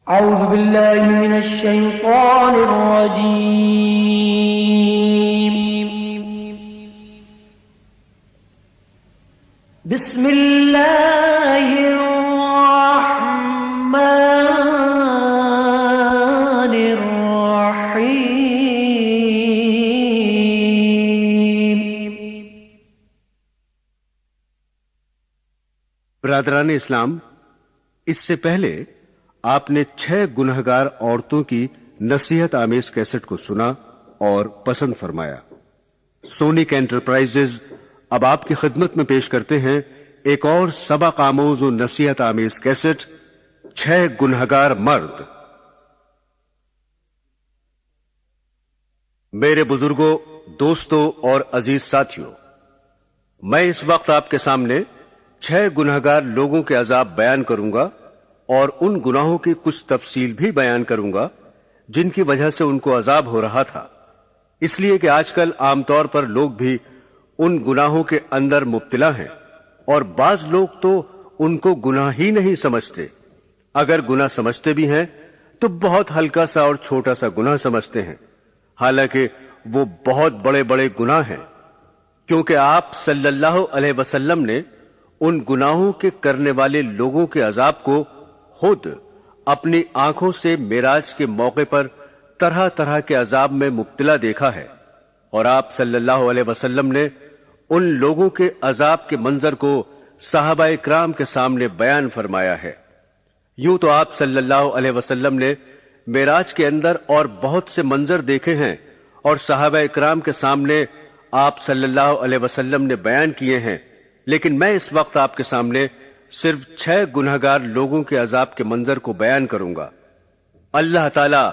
أعوذ بالله من الشيطان الرجيم. بسم الله الرحمن الرحيم. برادران اسلام، اس سے پہلے آپ نے 6 گنہگار عورتوں کی نصیحت آمیز کیسٹ کو سنا اور پسند فرمایا. سونک انٹرپرائزز اب آپ کی خدمت میں پیش کرتے ہیں ایک اور سبق آموز و نصیحت آمیز کیسٹ، 6 گنہگار مرد. میرے بزرگوں، دوستوں اور عزیز ساتھیوں، میں اس وقت آپ کے سامنے 6 گنہگار لوگوں کے عذاب بیان کروں گا اور ان گناہوں کی کچھ تفصیل بھی بیان کروں گا جن کی وجہ سے ان کو عذاب ہو رہا تھا. اس لیے کہ آج کل عام طور پر لوگ بھی ان گناہوں کے اندر مبتلا ہیں، اور بعض لوگ تو ان کو گناہ ہی نہیں سمجھتے. اگر گناہ سمجھتے بھی ہیں تو بہت ہلکا سا اور چھوٹا سا گناہ سمجھتے ہیں، حالانکہ وہ بہت بڑے بڑے گناہ ہیں، کیونکہ آپ صلی اللہ علیہ وسلم نے ان گناہوں کے کرنے والے لوگوں کے عذاب کو خود اپنی آنکھوں سے معراج کے موقع پر طرح طرح کے عذاب میں مبتلا دیکھا ہے، اور آپ صلی اللہ علیہ وسلم نے ان لوگوں کے عذاب کے منظر کو صحابہ اکرام کے سامنے بیان فرمایا ہے. یوں تو آپ صلی اللہ علیہ وسلم نے معراج کے اندر اور بہت سے منظر دیکھے ہیں، اور صحابہ اکرام کے سامنے آپ صلی اللہ علیہ وسلم نے بیان کیے ہیں، لیکن میں اس وقت آپ کے سامنے صرف 6 گنہگار لوگوں کے عذاب کے منظر کو بیان کروں گا. اللہ تعالی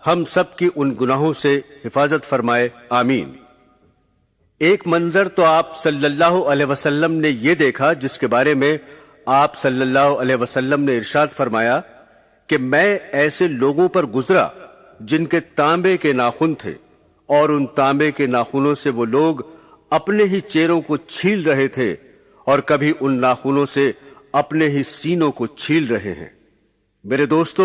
ہم سب کی ان گناہوں سے حفاظت فرمائے، آمین. ایک منظر تو آپ صلی اللہ علیہ وسلم نے یہ دیکھا جس کے بارے میں آپ صلی اللہ علیہ وسلم نے ارشاد فرمایا کہ میں ایسے لوگوں پر گزرا جن کے تانبے کے ناخن تھے، اور ان تانبے کے ناخنوں سے وہ لوگ اپنے ہی چہروں کو چھیل رہے تھے، اور کبھی ان ناخنوں سے اپنے ہی سینوں کو چھیل رہے ہیں. میرے دوستو،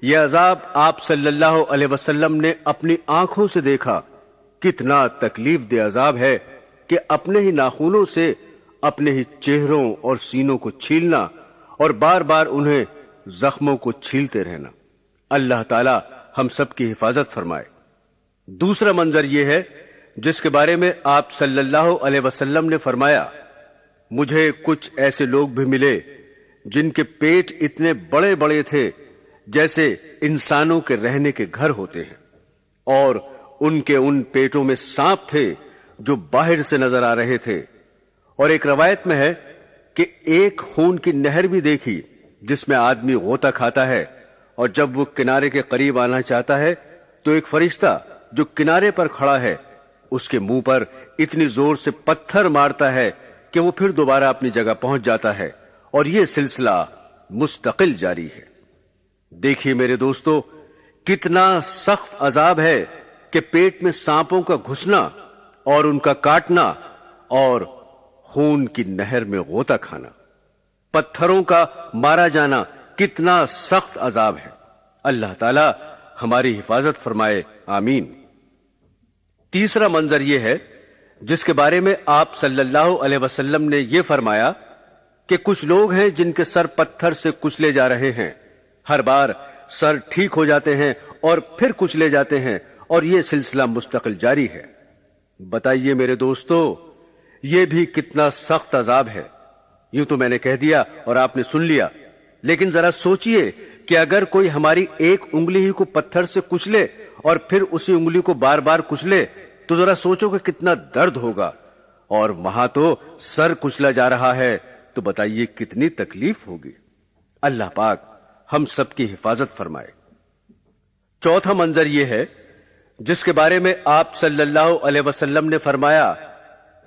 یہ عذاب آپ صلی اللہ علیہ وسلم نے اپنی آنکھوں سے دیکھا. کتنا تکلیف دہ عذاب ہے کہ اپنے ہی ناخنوں سے اپنے ہی چہروں اور سینوں کو چھیلنا اور بار بار انہیں زخموں کو چھیلتے رہنا. اللہ تعالی ہم سب کی حفاظت فرمائے. دوسرا منظر یہ ہے جس کے بارے میں آپ صلی اللہ علیہ وسلم نے فرمایا، مجھے کچھ ایسے لوگ بھی ملے جن کے پیٹ اتنے بڑے بڑے تھے جیسے انسانوں کے رہنے کے گھر ہوتے ہیں، اور ان کے ان پیٹوں میں سانپ تھے جو باہر سے نظر آ رہے تھے. اور ایک روایت میں ہے کہ ایک خون کی نہر بھی دیکھی جس میں آدمی غوطہ کھاتا ہے، اور جب وہ کنارے کے قریب آنا چاہتا ہے تو ایک فرشتہ جو کنارے پر کھڑا ہے اس کے منہ پر اتنی زور سے پتھر مارتا ہے کہ وہ پھر دوبارہ اپنی جگہ پہنچ جاتا ہے، اور یہ سلسلہ مستقل جاری ہے. دیکھیے میرے دوستو، کتنا سخت عذاب ہے کہ پیٹ میں سانپوں کا گھسنا اور ان کا کاٹنا اور خون کی نہر میں غوطہ کھانا، پتھروں کا مارا جانا، کتنا سخت عذاب ہے. اللہ تعالی ہماری حفاظت فرمائے، آمین. تیسرا منظر یہ ہے جس کے بارے میں آپ صلی اللہ علیہ وسلم نے یہ فرمایا کہ کچھ لوگ ہیں جن کے سر پتھر سے کچلے جا رہے ہیں. ہر بار سر ٹھیک ہو جاتے ہیں اور پھر کچلے جاتے ہیں، اور یہ سلسلہ مستقل جاری ہے. بتائیے میرے دوستو، یہ بھی کتنا سخت عذاب ہے. یوں تو میں نے کہہ دیا اور آپ نے سن لیا، لیکن ذرا سوچئے کہ اگر کوئی ہماری ایک انگلی ہی کو پتھر سے کچلے اور پھر اسی انگلی کو بار بار کچلے تو ذرا سوچو کہ کتنا درد ہوگا. اور وہاں تو سر کچلا جا رہا ہے، تو بتائیے کتنی تکلیف ہوگی. اللہ پاک ہم سب کی حفاظت فرمائے. چوتھا منظر یہ ہے جس کے بارے میں آپ صلی اللہ علیہ وسلم نے فرمایا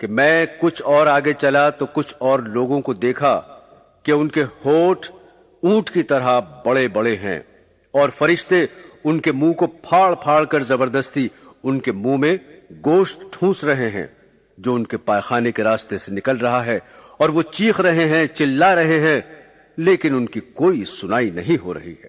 کہ میں کچھ اور آگے چلا تو کچھ اور لوگوں کو دیکھا کہ ان کے ہونٹ اونٹ کی طرح بڑے بڑے ہیں، اور فرشتے ان کے منہ کو پھاڑ پھاڑ کر زبردستی ان کے منہ میں گوشت ٹھونس رہے ہیں جو ان کے پائخانے کے راستے سے نکل رہا ہے، اور وہ چیخ رہے ہیں، چلا رہے ہیں، لیکن ان کی کوئی سنائی نہیں ہو رہی ہے.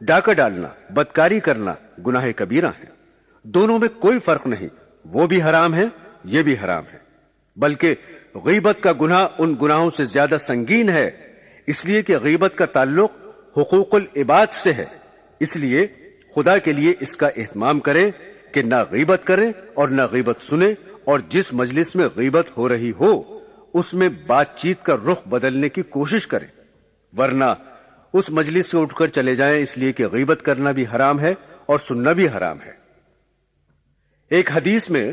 ڈاکہ ڈالنا، بدکاری کرنا گناہ کبیرہ ہیں۔ دونوں میں کوئی فرق نہیں، وہ بھی حرام ہے، یہ بھی حرام ہے۔ بلکہ غیبت کا گناہ ان گناہوں سے زیادہ سنگین ہے، اس لیے کہ غیبت کا تعلق حقوق العباد سے ہے۔ اس لیے خدا کے لیے اس کا اہتمام کریں کہ نہ غیبت کریں اور نہ غیبت سنیں، اور جس مجلس میں غیبت ہو رہی ہو اس میں بات چیت کا رخ بدلنے کی کوشش کریں، ورنہ اس مجلس سے اٹھ کر چلے جائیں، اس لیے کہ غیبت کرنا بھی حرام ہے اور سننا بھی حرام ہے۔ ایک حدیث میں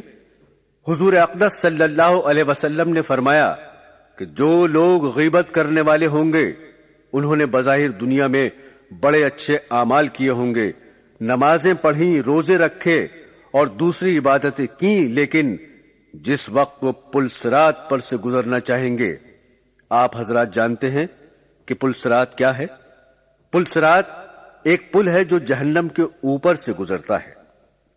حضور اقدس صلی اللہ علیہ وسلم نے فرمایا کہ جو لوگ غیبت کرنے والے ہوں گے انہوں نے بظاہر دنیا میں بڑے اچھے اعمال کیے ہوں گے، نمازیں پڑھیں، روزے رکھے اور دوسری عبادتیں کیں، لیکن جس وقت وہ پل صراط پر سے گزرنا چاہیں گے، آپ حضرات جانتے ہیں کہ پل صراط کیا ہے؟ پل صراط ایک پل ہے جو جہنم کے اوپر سے گزرتا ہے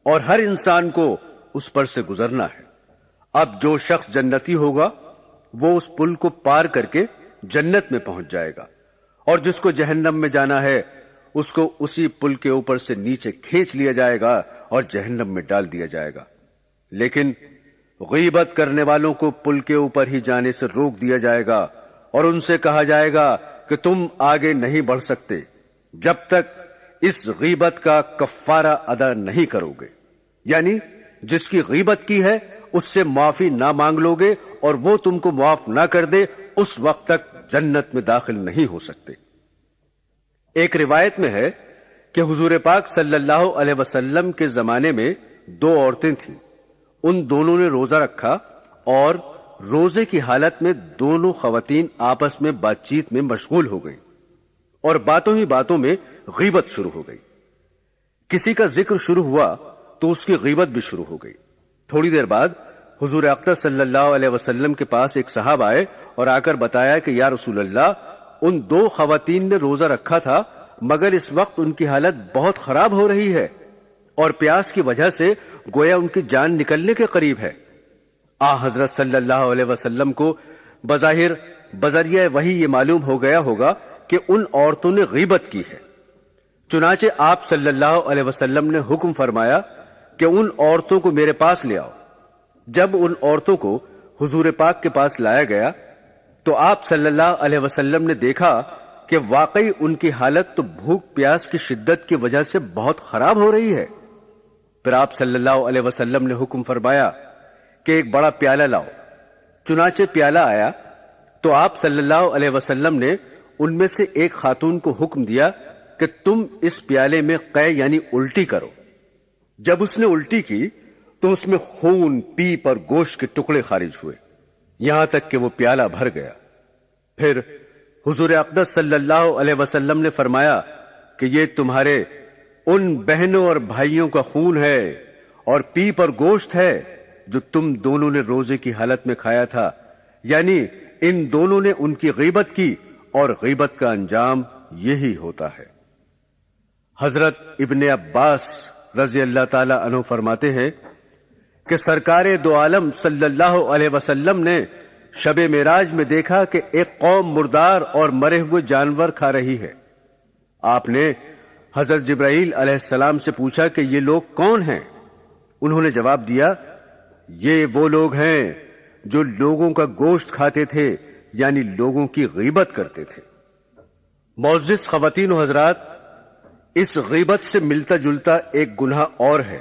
اور ہر انسان کو اس پر سے گزرنا ہے۔ اب جو شخص جنتی ہوگا وہ اس پل کو پار کر کے جنت میں پہنچ جائے گا، اور جس کو جہنم میں جانا ہے اس کو اسی پل کے اوپر سے نیچے کھینچ لیا جائے گا اور جہنم میں ڈال دیا جائے گا۔ لیکن غیبت کرنے والوں کو پل کے اوپر ہی جانے سے روک دیا جائے گا اور ان سے کہا جائے گا کہ تم آگے نہیں بڑھ سکتے جب تک اس غیبت کا کفارہ ادا نہیں کرو گے، یعنی جس کی غیبت کی ہے اس سے معافی نہ مانگ لو گے اور وہ تم کو معاف نہ کر دے، اس وقت تک جنت میں داخل نہیں ہو سکتے۔ ایک روایت میں ہے کہ حضور پاک صلی اللہ علیہ وسلم کے زمانے میں دو عورتیں تھیں، ان دونوں نے روزہ رکھا اور روزے کی حالت میں دونوں خواتین آپس میں بات چیت میں مشغول ہو گئیں اور باتوں ہی باتوں میں غیبت شروع ہو گئی۔ کسی کا ذکر شروع ہوا تو اس کی غیبت بھی شروع ہو گئی۔ تھوڑی دیر بعد حضور اقدس صلی اللہ علیہ وسلم کے پاس ایک صاحب آئے اور آ کر بتایا کہ یا رسول اللہ، ان دو خواتین نے روزہ رکھا تھا مگر اس وقت ان کی حالت بہت خراب ہو رہی ہے اور پیاس کی وجہ سے گویا ان کی جان نکلنے کے قریب ہے۔ حضرت صلی اللہ علیہ وسلم کو بظاہر بذریعہ وحی یہ معلوم ہو گیا ہوگا کہ ان عورتوں نے غیبت کی ہے، چنانچہ آپ صلی اللہ علیہ وسلم نے حکم فرمایا کہ ان عورتوں کو میرے پاس لے آؤ۔ جب ان عورتوں کو حضور پاک کے پاس لایا گیا تو آپ صلی اللہ علیہ وسلم نے دیکھا کہ واقعی ان کی حالت تو بھوک پیاس کی شدت کی وجہ سے بہت خراب ہو رہی ہے۔ پھر آپ صلی اللہ علیہ وسلم نے حکم فرمایا کہ ایک بڑا پیالہ لاؤ۔ چنانچہ پیالہ آیا تو آپ صلی اللہ علیہ وسلم نے ان میں سے ایک خاتون کو حکم دیا کہ تم اس پیالے میں قے یعنی الٹی کرو۔ جب اس نے الٹی کی تو اس میں خون، پیپ اور گوشت کے ٹکڑے خارج ہوئے، یہاں تک کہ وہ پیالہ بھر گیا۔ پھر حضور اقدس صلی اللہ علیہ وسلم نے فرمایا کہ یہ تمہارے ان بہنوں اور بھائیوں کا خون ہے اور پیپ اور گوشت ہے جو تم دونوں نے روزے کی حالت میں کھایا تھا، یعنی ان دونوں نے ان کی غیبت کی اور غیبت کا انجام یہی ہوتا ہے۔ حضرت ابن عباس رضی اللہ تعالی عنہ فرماتے ہیں کہ سرکار دو عالم صلی اللہ علیہ وسلم نے شب معراج میں دیکھا کہ ایک قوم مردار اور مرے ہوئے جانور کھا رہی ہے۔ آپ نے حضرت جبرائیل علیہ السلام سے پوچھا کہ یہ لوگ کون ہیں؟ انہوں نے جواب دیا، یہ وہ لوگ ہیں جو لوگوں کا گوشت کھاتے تھے، یعنی لوگوں کی غیبت کرتے تھے۔ معزز خواتین و حضرات، اس غیبت سے ملتا جلتا ایک گناہ اور ہے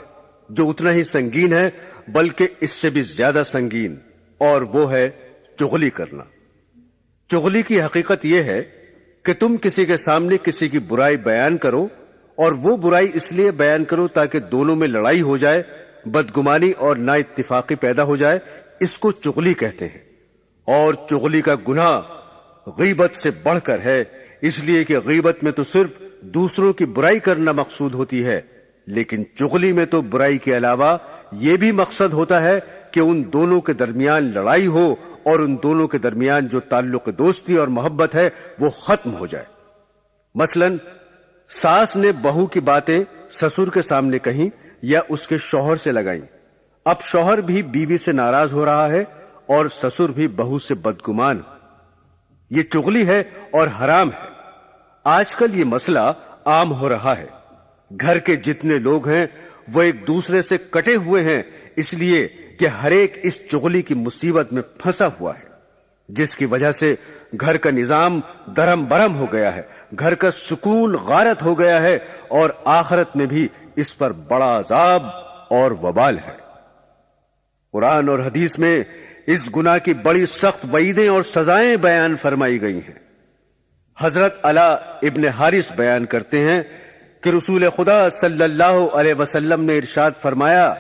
جو اتنا ہی سنگین ہے بلکہ اس سے بھی زیادہ سنگین، اور وہ ہے چغلی کرنا۔ چغلی کی حقیقت یہ ہے کہ تم کسی کے سامنے کسی کی برائی بیان کرو، اور وہ برائی اس لیے بیان کرو تاکہ دونوں میں لڑائی ہو جائے، بدگمانی اور نا اتفاقی پیدا ہو جائے، اس کو چغلی کہتے ہیں۔ اور چغلی کا گناہ غیبت سے بڑھ کر ہے، اس لیے کہ غیبت میں تو صرف دوسروں کی برائی کرنا مقصود ہوتی ہے، لیکن چغلی میں تو برائی کے علاوہ یہ بھی مقصد ہوتا ہے کہ ان دونوں کے درمیان لڑائی ہو اور ان دونوں کے درمیان جو تعلق دوستی اور محبت ہے وہ ختم ہو جائے۔ مثلا ساس نے بہو کی باتیں سسر کے سامنے کہیں یا اس کے شوہر سے لگائیں، اب شوہر بھی بیوی سے ناراض ہو رہا ہے اور سسر بھی بہو سے بدگمان۔ یہ چغلی ہے اور حرام ہے۔ آج کل یہ مسئلہ عام ہو رہا ہے۔ گھر کے جتنے لوگ ہیں وہ ایک دوسرے سے کٹے ہوئے ہیں، اس لیے کہ ہر ایک اس چغلی کی مصیبت میں پھنسا ہوا ہے، جس کی وجہ سے گھر کا نظام درہم برہم ہو گیا ہے، گھر کا سکون غارت ہو گیا ہے، اور آخرت میں بھی اس پر بڑا عذاب اور وبال ہے۔ قرآن اور حدیث میں اس گناہ کی بڑی سخت وعیدیں اور سزائیں بیان فرمائی گئی ہیں۔ حضرت علا ابن حارث بیان کرتے ہیں کہ رسول خدا صلی اللہ علیہ وسلم نے ارشاد فرمایا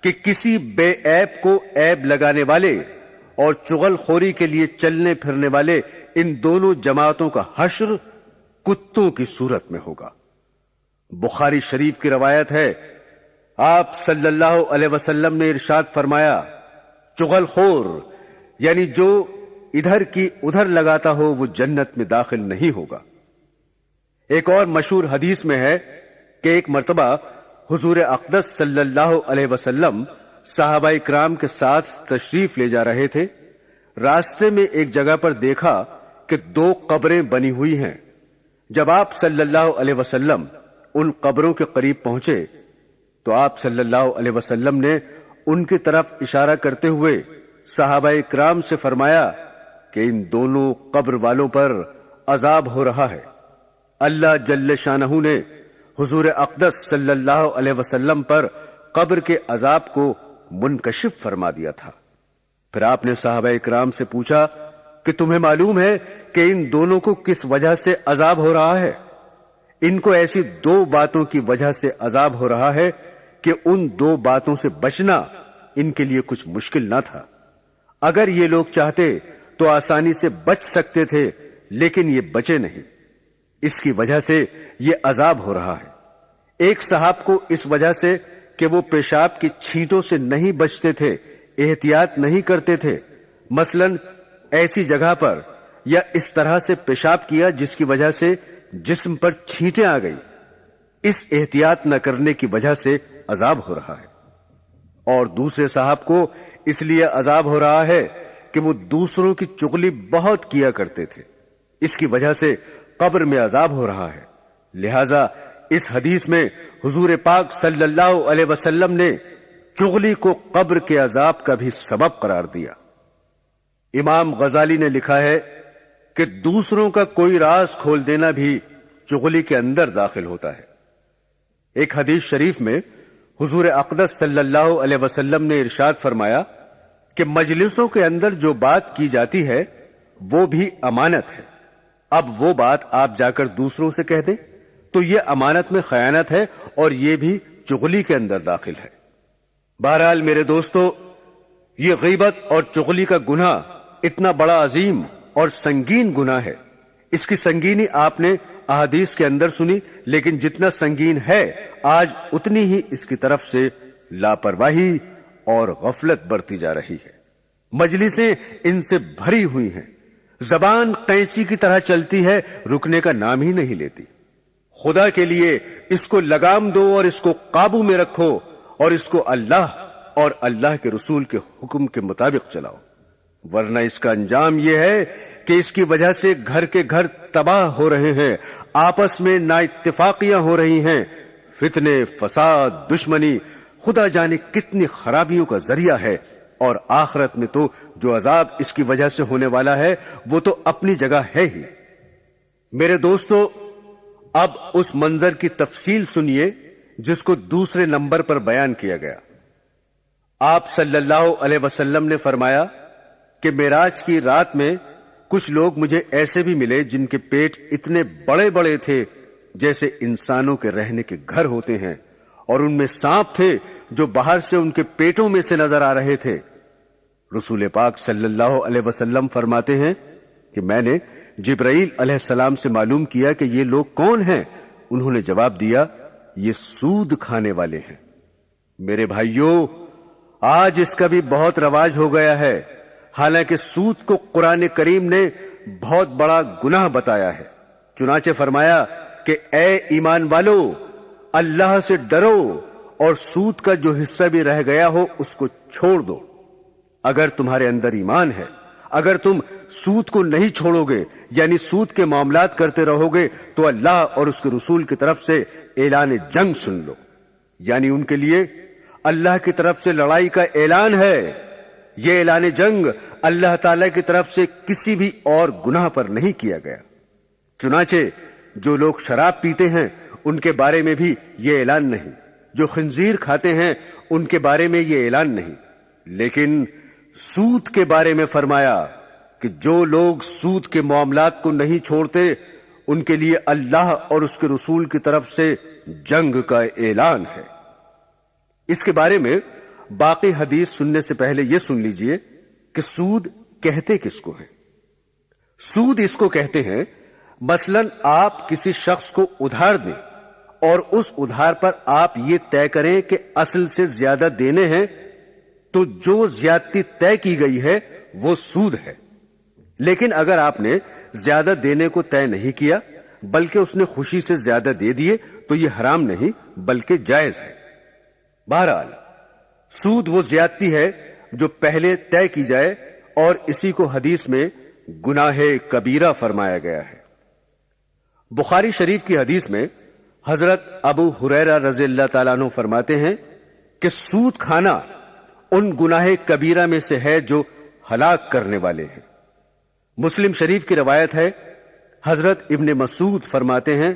کہ کسی بے عیب کو عیب لگانے والے اور چغل خوری کے لیے چلنے پھرنے والے ان دونوں جماعتوں کا حشر کتوں کی صورت میں ہوگا۔ بخاری شریف کی روایت ہے، آپ صلی اللہ علیہ وسلم نے ارشاد فرمایا، چغل خور یعنی جو ادھر کی ادھر لگاتا ہو وہ جنت میں داخل نہیں ہوگا۔ ایک اور مشہور حدیث میں ہے کہ ایک مرتبہ حضور اقدس صلی اللہ علیہ وسلم صحابہ کرام کے ساتھ تشریف لے جا رہے تھے۔ راستے میں ایک جگہ پر دیکھا کہ 2 قبریں بنی ہوئی ہیں۔ جب آپ صلی اللہ علیہ وسلم ان قبروں کے قریب پہنچے تو آپ صلی اللہ علیہ وسلم نے ان کی طرف اشارہ کرتے ہوئے صحابہ کرام سے فرمایا کہ ان دونوں قبر والوں پر عذاب ہو رہا ہے۔ اللہ جل شانہ نے حضور اقدس صلی اللہ علیہ وسلم پر قبر کے عذاب کو منکشف فرما دیا تھا۔ پھر آپ نے صحابہ کرام سے پوچھا کہ تمہیں معلوم ہے کہ ان دونوں کو کس وجہ سے عذاب ہو رہا ہے؟ ان کو ایسی 2 باتوں کی وجہ سے عذاب ہو رہا ہے کہ ان 2 باتوں سے بچنا ان کے لیے کچھ مشکل نہ تھا۔ اگر یہ لوگ چاہتے تو آسانی سے بچ سکتے تھے، لیکن یہ بچے نہیں، اس کی وجہ سے یہ عذاب ہو رہا ہے۔ ایک صاحب کو اس وجہ سے کہ وہ پیشاب کی چھینٹوں سے نہیں بچتے تھے، احتیاط نہیں کرتے تھے، مثلا ایسی جگہ پر یا اس طرح سے پیشاب کیا جس کی وجہ سے جسم پر چھینٹیں آ گئی، اس احتیاط نہ کرنے کی وجہ سے عذاب ہو رہا ہے۔ اور دوسرے صاحب کو اس لیے عذاب ہو رہا ہے کہ وہ دوسروں کی چغلی بہت کیا کرتے تھے، اس کی وجہ سے قبر میں عذاب ہو رہا ہے۔ لہذا اس حدیث میں حضور پاک صلی اللہ علیہ وسلم نے چغلی کو قبر کے عذاب کا بھی سبب قرار دیا۔ امام غزالی نے لکھا ہے کہ دوسروں کا کوئی راز کھول دینا بھی چغلی کے اندر داخل ہوتا ہے۔ ایک حدیث شریف میں حضور اقدس صلی اللہ علیہ وسلم نے ارشاد فرمایا کہ مجلسوں کے اندر جو بات کی جاتی ہے وہ بھی امانت ہے۔ اب وہ بات آپ جا کر دوسروں سے کہہ دیں تو یہ امانت میں خیانت ہے اور یہ بھی چغلی کے اندر داخل ہے۔ بہرحال میرے دوستو، یہ غیبت اور چغلی کا گناہ اتنا بڑا عظیم اور سنگین گناہ ہے۔ اس کی سنگینی آپ نے احادیث کے اندر سنی، لیکن جتنا سنگین ہے آج اتنی ہی اس کی طرف سے لاپرواہی اور غفلت برتی جا رہی ہے۔ مجلسیں ان سے بھری ہوئی ہیں، زبان قینچی کی طرح چلتی ہے، رکنے کا نام ہی نہیں لیتی۔ خدا کے لیے اس کو لگام دو اور اس کو قابو میں رکھو اور اس کو اللہ اور اللہ کے رسول کے حکم کے مطابق چلاؤ، ورنہ اس کا انجام یہ ہے کہ اس کی وجہ سے گھر کے گھر تباہ ہو رہے ہیں، آپس میں نا اتفاقیاں ہو رہی ہیں، فتنے، فساد، دشمنی، خدا جانے کتنی خرابیوں کا ذریعہ ہے، اور آخرت میں تو جو عذاب اس کی وجہ سے ہونے والا ہے وہ تو اپنی جگہ ہے ہی۔ میرے دوستو، اب اس منظر کی تفصیل سنیے جس کو دوسرے نمبر پر بیان کیا گیا۔ آپ صلی اللہ علیہ وسلم نے فرمایا کہ معراج کی رات میں کچھ لوگ مجھے ایسے بھی ملے جن کے پیٹ اتنے بڑے بڑے تھے جیسے انسانوں کے رہنے کے گھر ہوتے ہیں، اور ان میں سانپ تھے جو باہر سے ان کے پیٹوں میں سے نظر آ رہے تھے۔ رسول پاک صلی اللہ علیہ وسلم فرماتے ہیں کہ میں نے جبرائیل علیہ السلام سے معلوم کیا کہ یہ لوگ کون ہیں؟ انہوں نے جواب دیا، یہ سود کھانے والے ہیں۔ میرے بھائیوں، آج اس کا بھی بہت رواج ہو گیا ہے، حالانکہ سود کو قرآن کریم نے بہت بڑا گناہ بتایا ہے۔ چنانچہ فرمایا کہ اے ایمان والو، اللہ سے ڈرو اور سود کا جو حصہ بھی رہ گیا ہو اس کو چھوڑ دو۔ اگر تمہارے اندر ایمان ہے، اگر تم سود کو نہیں چھوڑو گے یعنی سود کے معاملات کرتے رہو گے تو اللہ اور اس کے رسول کی طرف سے اعلان جنگ سن لو، یعنی ان کے لیے اللہ کی طرف سے لڑائی کا اعلان ہے۔ یہ اعلان جنگ اللہ تعالی کی طرف سے کسی بھی اور گناہ پر نہیں کیا گیا۔ چنانچہ جو لوگ شراب پیتے ہیں ان کے بارے میں بھی یہ اعلان نہیں، جو خنزیر کھاتے ہیں ان کے بارے میں یہ اعلان نہیں، لیکن سود کے بارے میں فرمایا کہ جو لوگ سود کے معاملات کو نہیں چھوڑتے ان کے لیے اللہ اور اس کے رسول کی طرف سے جنگ کا اعلان ہے۔ اس کے بارے میں باقی حدیث سننے سے پہلے یہ سن لیجئے کہ سود کہتے کس کو ہے۔ سود اس کو کہتے ہیں مثلا آپ کسی شخص کو ادھار دیں اور اس ادھار پر آپ یہ طے کریں کہ اصل سے زیادہ دینے ہیں تو جو زیادتی طے کی گئی ہے وہ سود ہے۔ لیکن اگر آپ نے زیادہ دینے کو طے نہیں کیا بلکہ اس نے خوشی سے زیادہ دے دیے تو یہ حرام نہیں بلکہ جائز ہے۔ بہرحال سود وہ زیادتی ہے جو پہلے طے کی جائے اور اسی کو حدیث میں گناہ کبیرہ فرمایا گیا ہے۔ بخاری شریف کی حدیث میں حضرت ابو ہریرہ رضی اللہ تعالیٰ عنہ فرماتے ہیں کہ سود کھانا ان گناہ کبیرہ میں سے ہے جو ہلاک کرنے والے ہیں۔ مسلم شریف کی روایت ہے، حضرت ابن مسعود فرماتے ہیں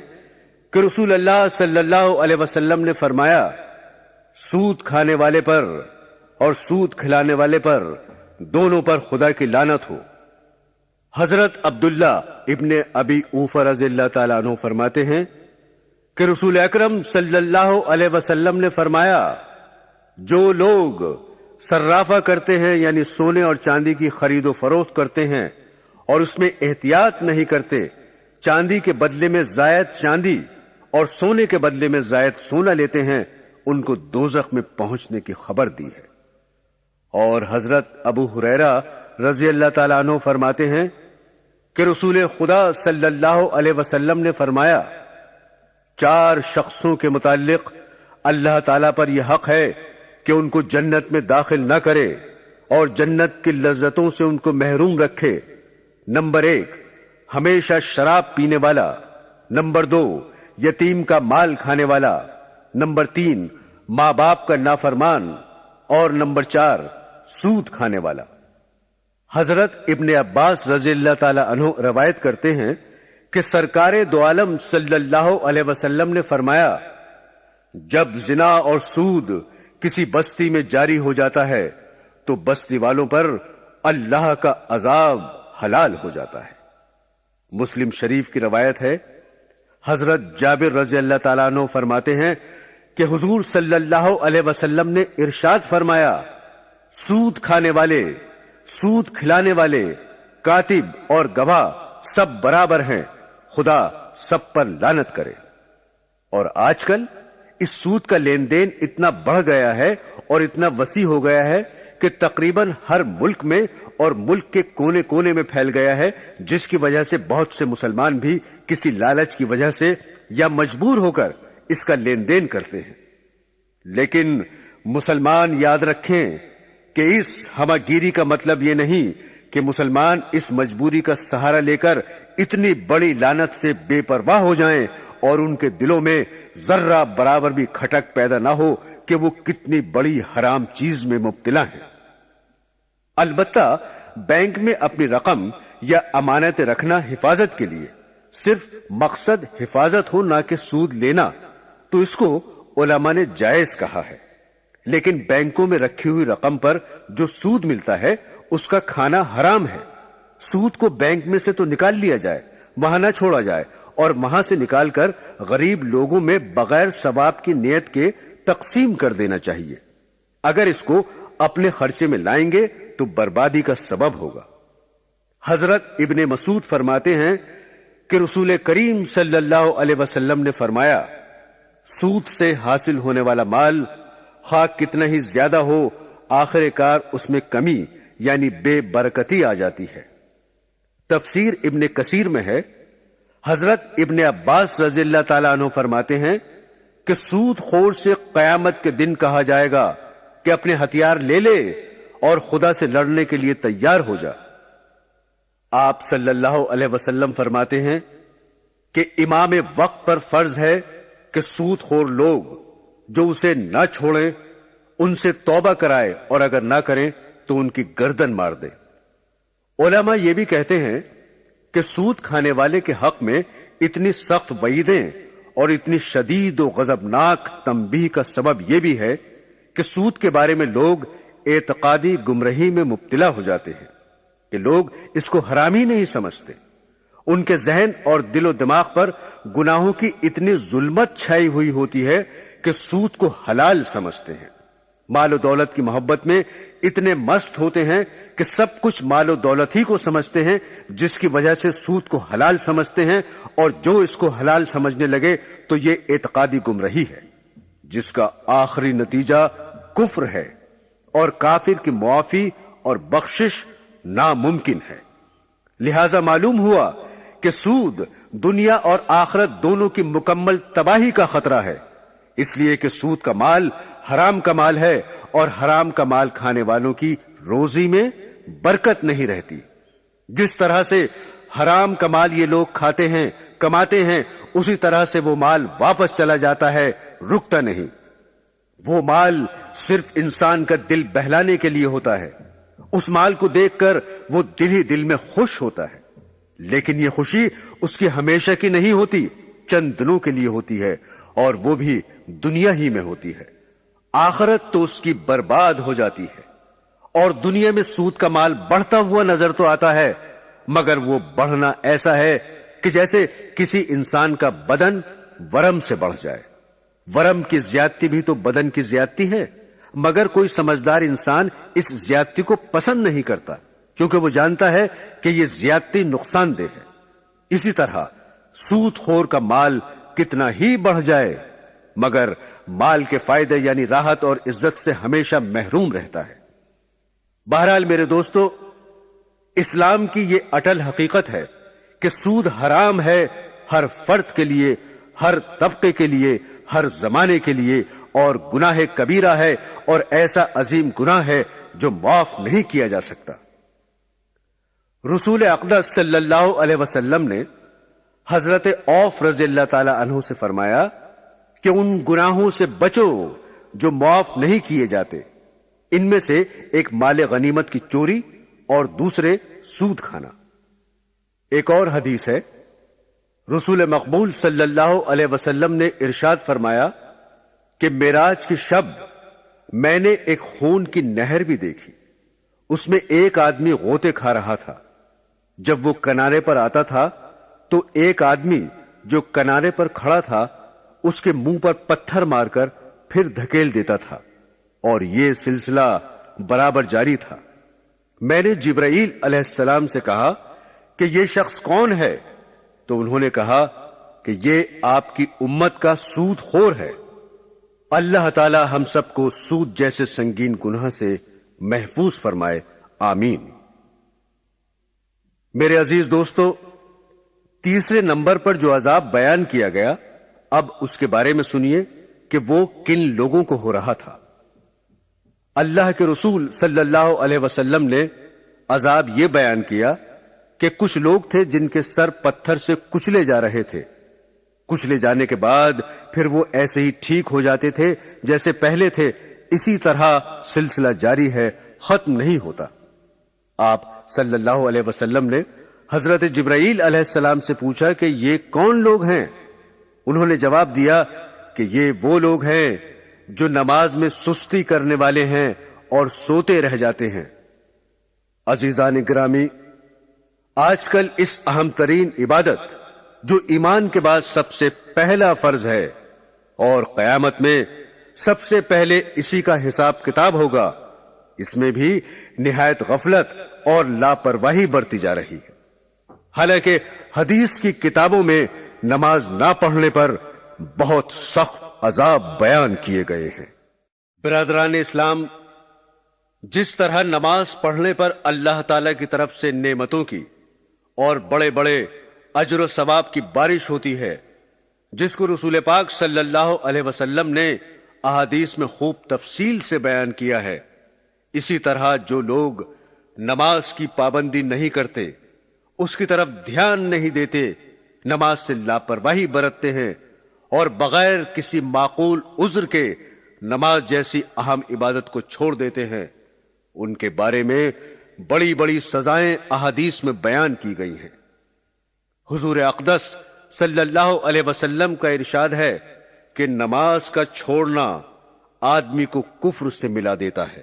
کہ رسول اللہ صلی اللہ علیہ وسلم نے فرمایا، سود کھانے والے پر اور سود کھلانے والے پر دونوں پر خدا کی لعنت ہو۔ حضرت عبداللہ ابن ابی اوفا رضی اللہ تعالیٰ عنہ فرماتے ہیں کہ رسول اکرم صلی اللہ علیہ وسلم نے فرمایا، جو لوگ صرافہ کرتے ہیں یعنی سونے اور چاندی کی خرید و فروخت کرتے ہیں اور اس میں احتیاط نہیں کرتے، چاندی کے بدلے میں زائد چاندی اور سونے کے بدلے میں زائد سونا لیتے ہیں، ان کو دوزخ میں پہنچنے کی خبر دی ہے۔ اور حضرت ابو ہریرہ رضی اللہ تعالیٰ عنہ فرماتے ہیں کہ رسول خدا صلی اللہ علیہ وسلم نے فرمایا، 4 شخصوں کے متعلق اللہ تعالیٰ پر یہ حق ہے کہ ان کو جنت میں داخل نہ کرے اور جنت کی لذتوں سے ان کو محروم رکھے۔ نمبر 1 ہمیشہ شراب پینے والا، نمبر 2 یتیم کا مال کھانے والا، نمبر 3 ماں باپ کا نافرمان اور نمبر 4 سود کھانے والا۔ حضرت ابن عباس رضی اللہ تعالی عنہ روایت کرتے ہیں کہ سرکار دو عالم صلی اللہ علیہ وسلم نے فرمایا، جب زنا اور سود کسی بستی میں جاری ہو جاتا ہے تو بستی والوں پر اللہ کا عذاب حلال ہو جاتا ہے۔ مسلم شریف کی روایت ہے، حضرت جابر رضی اللہ تعالیٰ عنہ فرماتے ہیں کہ حضور صلی اللہ علیہ وسلم نے ارشاد فرمایا، سود کھانے والے، سود کھلانے والے، کاتب اور گواہ سب برابر ہیں، خدا سب پر لعنت کرے۔ اور آج کل اس سود کا لین دین اتنا بڑھ گیا ہے اور اتنا وسیع ہو گیا ہے کہ تقریباً ہر ملک میں اور ملک کے کونے کونے میں پھیل گیا ہے، جس کی وجہ سے بہت سے مسلمان بھی کسی لالچ کی وجہ سے یا مجبور ہو کر اس کا لین دین کرتے ہیں۔ لیکن مسلمان یاد رکھیں کہ اس ہمہ گیری کا مطلب یہ نہیں کہ مسلمان اس مجبوری کا سہارا لے کر اتنی بڑی لعنت سے بے پرواہ ہو جائیں اور ان کے دلوں میں ذرہ برابر بھی کھٹک پیدا نہ ہو کہ وہ کتنی بڑی حرام چیز میں مبتلا ہیں۔ البتہ بینک میں اپنی رقم یا امانت رکھنا حفاظت کے لیے، صرف مقصد حفاظت ہو نہ کہ سود لینا، تو اس کو علماء نے جائز کہا ہے۔ لیکن بینکوں میں رکھی ہوئی رقم پر جو سود ملتا ہے اس کا کھانا حرام ہے۔ سود کو بینک میں سے تو نکال لیا جائے، وہاں نہ چھوڑا جائے، اور وہاں سے نکال کر غریب لوگوں میں بغیر ثواب کی نیت کے تقسیم کر دینا چاہیے۔ اگر اس کو اپنے خرچے میں لائیں گے تو بربادی کا سبب ہوگا۔ حضرت ابن مسعود فرماتے ہیں کہ رسول کریم صلی اللہ علیہ وسلم نے فرمایا، سود سے حاصل ہونے والا مال خواہ کتنا ہی زیادہ ہو، آخر کار اس میں کمی یعنی بے برکتی آ جاتی ہے۔ تفسیر ابن کثیر میں ہے، حضرت ابن عباس رضی اللہ تعالیٰ عنہ فرماتے ہیں کہ سود خور سے قیامت کے دن کہا جائے گا کہ اپنے ہتھیار لے لے اور خدا سے لڑنے کے لیے تیار ہو جا۔ آپ صلی اللہ علیہ وسلم فرماتے ہیں کہ امام وقت پر فرض ہے کہ سود خور لوگ جو اسے نہ چھوڑیں ان سے توبہ کرائے، اور اگر نہ کریں تو ان کی گردن مار دے۔ علماء یہ بھی کہتے ہیں کہ سود کھانے والے کے حق میں اتنی سخت وعیدیں اور اتنی شدید و غضبناک تنبیہ کا سبب یہ بھی ہے کہ سود کے بارے میں لوگ اعتقادی گمراہی میں مبتلا ہو جاتے ہیں کہ لوگ اس کو حرام ہی نہیں سمجھتے۔ ان کے ذہن اور دل و دماغ پر گناہوں کی اتنی ظلمت چھائی ہوئی ہوتی ہے کہ سود کو حلال سمجھتے ہیں۔ مال و دولت کی محبت میں اتنے مست ہوتے ہیں کہ سب کچھ مال و دولت ہی کو سمجھتے ہیں، جس کی وجہ سے سود کو حلال سمجھتے ہیں، اور جو اس کو حلال سمجھنے لگے تو یہ اعتقادی گمراہی ہے جس کا آخری نتیجہ کفر ہے، اور کافر کی معافی اور بخشش ناممکن ہے۔ لہذا معلوم ہوا کہ سود دنیا اور آخرت دونوں کی مکمل تباہی کا خطرہ ہے، اس لیے کہ سود کا مال حرام کا مال ہے، اور حرام کا مال کھانے والوں کی روزی میں برکت نہیں رہتی۔ جس طرح سے حرام کا مال یہ لوگ کھاتے ہیں، کماتے ہیں، اسی طرح سے وہ مال واپس چلا جاتا ہے، رکتا نہیں۔ وہ مال صرف انسان کا دل بہلانے کے لیے ہوتا ہے، اس مال کو دیکھ کر وہ دل ہی دل میں خوش ہوتا ہے، لیکن یہ خوشی اس کی ہمیشہ کی نہیں ہوتی، چند دنوں کے لیے ہوتی ہے، اور وہ بھی دنیا ہی میں ہوتی ہے۔ آخرت تو اس کی برباد ہو جاتی ہے۔ اور دنیا میں سود کا مال بڑھتا ہوا نظر تو آتا ہے، مگر وہ بڑھنا ایسا ہے کہ جیسے کسی انسان کا بدن ورم سے بڑھ جائے۔ ورم کی زیادتی بھی تو بدن کی زیادتی ہے، مگر کوئی سمجھدار انسان اس زیادتی کو پسند نہیں کرتا، کیونکہ وہ جانتا ہے کہ یہ زیادتی نقصان دہ ہے۔ اسی طرح سود خور کا مال کتنا ہی بڑھ جائے مگر مال کے فائدے یعنی راحت اور عزت سے ہمیشہ محروم رہتا ہے۔ بہرحال میرے دوستو، اسلام کی یہ اٹل حقیقت ہے کہ سود حرام ہے ہر فرد کے لیے، ہر طبقے کے لیے، ہر زمانے کے لیے، اور گناہ کبیرہ ہے، اور ایسا عظیم گناہ ہے جو معاف نہیں کیا جا سکتا۔ رسول اقدس صلی اللہ علیہ وسلم نے حضرت عوف رضی اللہ تعالی عنہ سے فرمایا کہ ان گناہوں سے بچو جو معاف نہیں کیے جاتے۔ ان میں سے ایک مال غنیمت کی چوری اور دوسرے سود کھانا۔ ایک اور حدیث ہے، رسول مقبول صلی اللہ علیہ وسلم نے ارشاد فرمایا کہ معراج کی شب میں نے ایک خون کی نہر بھی دیکھی، اس میں ایک آدمی غوطے کھا رہا تھا۔ جب وہ کنارے پر آتا تھا تو ایک آدمی جو کنارے پر کھڑا تھا اس کے منہ پر پتھر مار کر پھر دھکیل دیتا تھا، اور یہ سلسلہ برابر جاری تھا۔ میں نے جبرائیل علیہ السلام سے کہا کہ یہ شخص کون ہے؟ تو انہوں نے کہا کہ یہ آپ کی امت کا سود خور ہے۔ اللہ تعالی ہم سب کو سود جیسے سنگین گناہ سے محفوظ فرمائے، آمین۔ میرے عزیز دوستو، تیسرے نمبر پر جو عذاب بیان کیا گیا، اب اس کے بارے میں سنیے کہ وہ کن لوگوں کو ہو رہا تھا۔ اللہ کے رسول صلی اللہ علیہ وسلم نے عذاب یہ بیان کیا کہ کچھ لوگ تھے جن کے سر پتھر سے کچلے جا رہے تھے۔ کچلے جانے کے بعد پھر وہ ایسے ہی ٹھیک ہو جاتے تھے جیسے پہلے تھے، اسی طرح سلسلہ جاری ہے، ختم نہیں ہوتا۔ آپ صلی اللہ علیہ وسلم نے حضرت جبرائیل علیہ السلام سے پوچھا کہ یہ کون لوگ ہیں؟ انہوں نے جواب دیا کہ یہ وہ لوگ ہیں جو نماز میں سستی کرنے والے ہیں اور سوتے رہ جاتے ہیں۔ عزیزان گرامی، آج کل اس اہم ترین عبادت جو ایمان کے بعد سب سے پہلا فرض ہے اور قیامت میں سب سے پہلے اسی کا حساب کتاب ہوگا، اس میں بھی نہایت غفلت اور لاپرواہی برتی جا رہی ہے۔ حالانکہ حدیث کی کتابوں میں نماز نہ پڑھنے پر بہت سخت عذاب بیان کیے گئے ہیں۔ برادران اسلام، جس طرح نماز پڑھنے پر اللہ تعالی کی طرف سے نعمتوں کی اور بڑے بڑے اجر و ثواب کی بارش ہوتی ہے، جس کو رسول پاک صلی اللہ علیہ وسلم نے احادیث میں خوب تفصیل سے بیان کیا ہے، اسی طرح جو لوگ نماز کی پابندی نہیں کرتے اس کی طرف دھیان نہیں دیتے، نماز سے لاپرواہی برتتے ہیں اور بغیر کسی معقول عذر کے نماز جیسی اہم عبادت کو چھوڑ دیتے ہیں، ان کے بارے میں بڑی بڑی سزائیں احادیث میں بیان کی گئی ہیں۔ حضور اقدس صلی اللہ علیہ وسلم کا ارشاد ہے کہ نماز کا چھوڑنا آدمی کو کفر سے ملا دیتا ہے۔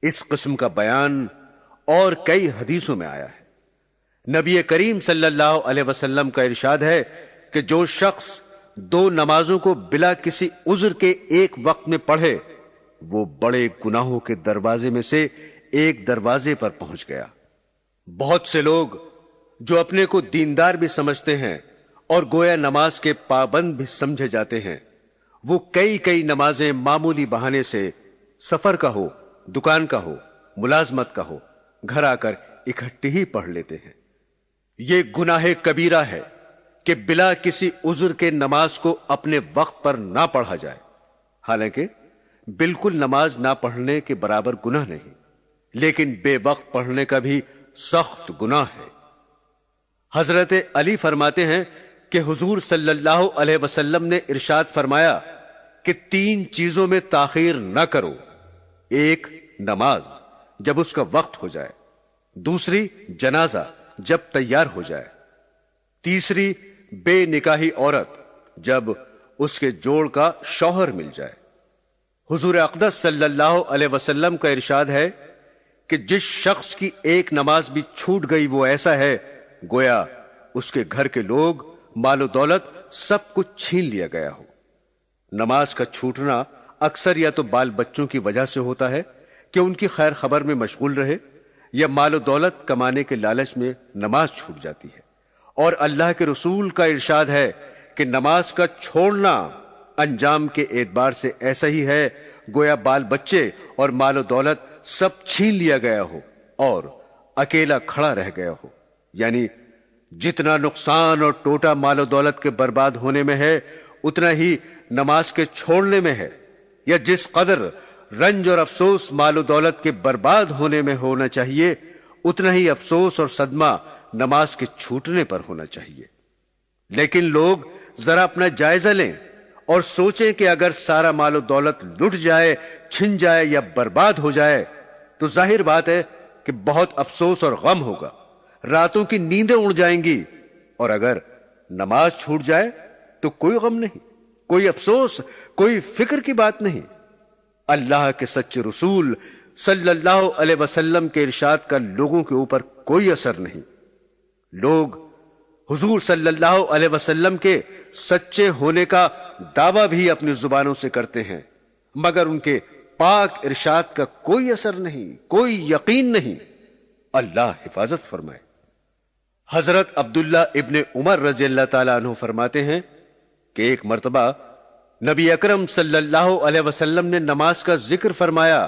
اس قسم کا بیان اور کئی حدیثوں میں آیا ہے۔ نبی کریم صلی اللہ علیہ وسلم کا ارشاد ہے کہ جو شخص 2 نمازوں کو بلا کسی عذر کے ایک وقت میں پڑھے، وہ بڑے گناہوں کے دروازے میں سے ایک دروازے پر پہنچ گیا۔ بہت سے لوگ جو اپنے کو دیندار بھی سمجھتے ہیں اور گویا نماز کے پابند بھی سمجھے جاتے ہیں، وہ کئی نمازیں معمولی بہانے سے، سفر کا ہو، دکان کا ہو، ملازمت کا ہو، گھر آ کر اکٹھی ہی پڑھ لیتے ہیں۔ یہ گناہ کبیرہ ہے کہ بلا کسی عذر کے نماز کو اپنے وقت پر نہ پڑھا جائے، حالانکہ بالکل نماز نہ پڑھنے کے برابر گناہ نہیں، لیکن بے وقت پڑھنے کا بھی سخت گناہ ہے۔ حضرت علی فرماتے ہیں کہ حضور صلی اللہ علیہ وسلم نے ارشاد فرمایا کہ 3 چیزوں میں تاخیر نہ کرو: 1 نماز جب اس کا وقت ہو جائے، 2 جنازہ جب تیار ہو جائے، 3 بے نکاحی عورت جب اس کے جوڑ کا شوہر مل جائے۔ حضور اقدس صلی اللہ علیہ وسلم کا ارشاد ہے کہ جس شخص کی ایک نماز بھی چھوٹ گئی وہ ایسا ہے گویا اس کے گھر کے لوگ، مال و دولت سب کچھ چھین لیا گیا ہو۔ نماز کا چھوٹنا اکثر یا تو بال بچوں کی وجہ سے ہوتا ہے کہ ان کی خیر خبر میں مشغول رہے، یا مال و دولت کمانے کے لالچ میں نماز چھوٹ جاتی ہے۔ اور اللہ کے رسول کا ارشاد ہے کہ نماز کا چھوڑنا انجام کے اعتبار سے ایسا ہی ہے گویا بال بچے اور مال و دولت سب چھین لیا گیا ہو اور اکیلا کھڑا رہ گیا ہو، یعنی جتنا نقصان اور ٹوٹا مال و دولت کے برباد ہونے میں ہے اتنا ہی نماز کے چھوڑنے میں ہے، یا جس قدر رنج اور افسوس مال و دولت کے برباد ہونے میں ہونا چاہیے اتنا ہی افسوس اور صدمہ نماز کے چھوٹنے پر ہونا چاہیے۔ لیکن لوگ ذرا اپنا جائزہ لیں اور سوچیں کہ اگر سارا مال و دولت لٹ جائے، چھن جائے یا برباد ہو جائے تو ظاہر بات ہے کہ بہت افسوس اور غم ہوگا، راتوں کی نیندیں اڑ جائیں گی، اور اگر نماز چھوٹ جائے تو کوئی غم نہیں، کوئی افسوس، کوئی فکر کی بات نہیں۔ اللہ کے سچے رسول صلی اللہ علیہ وسلم کے ارشاد کا لوگوں کے اوپر کوئی اثر نہیں۔ لوگ حضور صلی اللہ علیہ وسلم کے سچے ہونے کا دعویٰ بھی اپنی زبانوں سے کرتے ہیں، مگر ان کے پاک ارشاد کا کوئی اثر نہیں، کوئی یقین نہیں۔ اللہ حفاظت فرمائے۔ حضرت عبداللہ ابن عمر رضی اللہ تعالیٰ عنہ فرماتے ہیں کہ ایک مرتبہ نبی اکرم صلی اللہ علیہ وسلم نے نماز کا ذکر فرمایا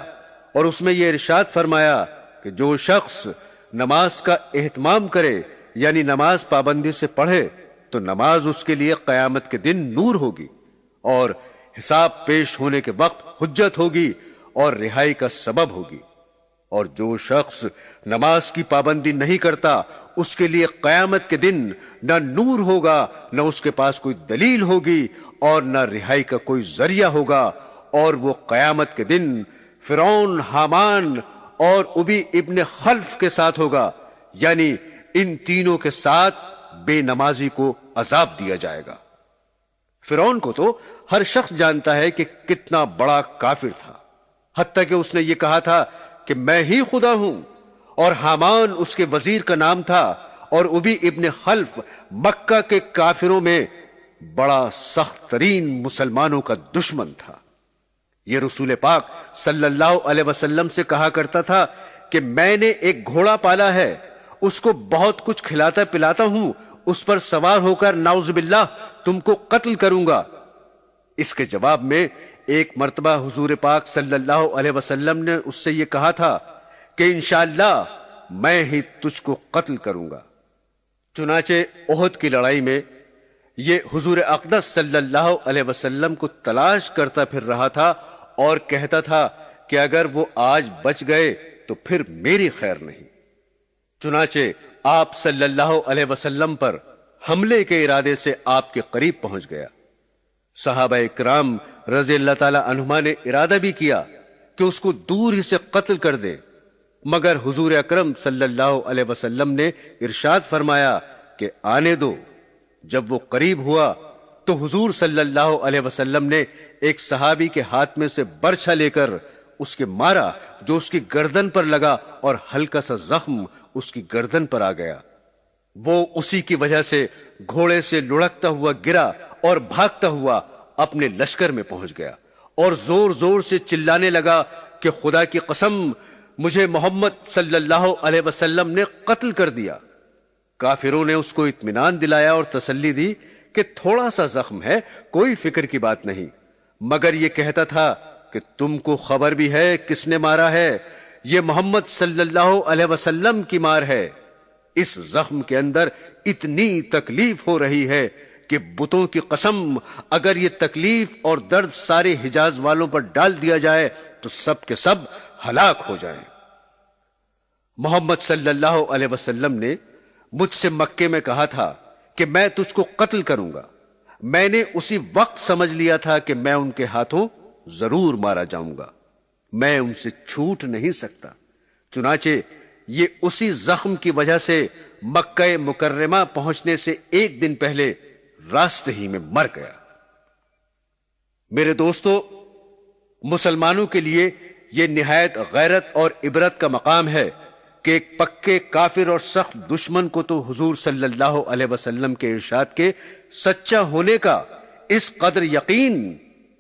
اور اس میں یہ ارشاد فرمایا کہ جو شخص نماز کا اہتمام کرے، یعنی نماز پابندی سے پڑھے، تو نماز اس کے لیے قیامت کے دن نور ہوگی اور حساب پیش ہونے کے وقت حجت ہوگی اور رہائی کا سبب ہوگی، اور جو شخص نماز کی پابندی نہیں کرتا اس کے لیے قیامت کے دن نہ نور ہوگا، نہ اس کے پاس کوئی دلیل ہوگی اور نہ رہائی کا کوئی ذریعہ ہوگا، اور وہ قیامت کے دن فرعون، حامان اور ابی ابن خلف کے ساتھ ہوگا، یعنی ان تینوں کے ساتھ بے نمازی کو عذاب دیا جائے گا۔ فرعون کو تو ہر شخص جانتا ہے کہ کتنا بڑا کافر تھا، حتیٰ کہ اس نے یہ کہا تھا کہ میں ہی خدا ہوں، اور حامان اس کے وزیر کا نام تھا، اور ابی ابن خلف مکہ کے کافروں میں بڑا سخت ترین مسلمانوں کا دشمن تھا۔ یہ رسول پاک صلی اللہ علیہ وسلم سے کہا کرتا تھا کہ میں نے ایک گھوڑا پالا ہے، اس کو بہت کچھ کھلاتا پلاتا ہوں، اس پر سوار ہو کر نعوذ باللہ تم کو قتل کروں گا۔ اس کے جواب میں ایک مرتبہ حضور پاک صلی اللہ علیہ وسلم نے اس سے یہ کہا تھا کہ انشاءاللہ میں ہی تجھ کو قتل کروں گا۔ چنانچہ احد کی لڑائی میں یہ حضور اقدس صلی اللہ علیہ وسلم کو تلاش کرتا پھر رہا تھا اور کہتا تھا کہ اگر وہ آج بچ گئے تو پھر میری خیر نہیں۔ چنانچہ آپ صلی اللہ علیہ وسلم پر حملے کے ارادے سے آپ کے قریب پہنچ گیا۔ صحابہ اکرام رضی اللہ تعالی عنہما نے ارادہ بھی کیا کہ اس کو دور ہی سے قتل کر دیں، مگر حضور اکرم صلی اللہ علیہ وسلم نے ارشاد فرمایا کہ آنے دو۔ جب وہ قریب ہوا تو حضور صلی اللہ علیہ وسلم نے ایک صحابی کے ہاتھ میں سے برچھا لے کر اس کے مارا، جو اس کی گردن پر لگا اور ہلکا سا زخم اس کی گردن پر آ گیا۔ وہ اسی کی وجہ سے گھوڑے سے لڑکتا ہوا گرا اور بھاگتا ہوا اپنے لشکر میں پہنچ گیا اور زور زور سے چلانے لگا کہ خدا کی قسم، مجھے محمد صلی اللہ علیہ وسلم نے قتل کر دیا۔ کافروں نے اس کو اطمینان دلایا اور تسلی دی کہ تھوڑا سا زخم ہے، کوئی فکر کی بات نہیں، مگر یہ کہتا تھا کہ تم کو خبر بھی ہے کس نے مارا ہے؟ یہ محمد صلی اللہ علیہ وسلم کی مار ہے۔ اس زخم کے اندر اتنی تکلیف ہو رہی ہے کہ بتوں کی قسم، اگر یہ تکلیف اور درد سارے حجاز والوں پر ڈال دیا جائے تو سب کے سب ہلاک ہو جائیں۔ محمد صلی اللہ علیہ وسلم نے مجھ سے مکے میں کہا تھا کہ میں تجھ کو قتل کروں گا۔ میں نے اسی وقت سمجھ لیا تھا کہ میں ان کے ہاتھوں ضرور مارا جاؤں گا، میں ان سے چھوٹ نہیں سکتا۔ چنانچہ یہ اسی زخم کی وجہ سے مکہ مکرمہ پہنچنے سے ایک دن پہلے راستے ہی میں مر گیا۔ میرے دوستو، مسلمانوں کے لیے یہ نہایت غیرت اور عبرت کا مقام ہے کہ ایک پکے کافر اور سخت دشمن کو تو حضور صلی اللہ علیہ وسلم کے ارشاد کے سچا ہونے کا اس قدر یقین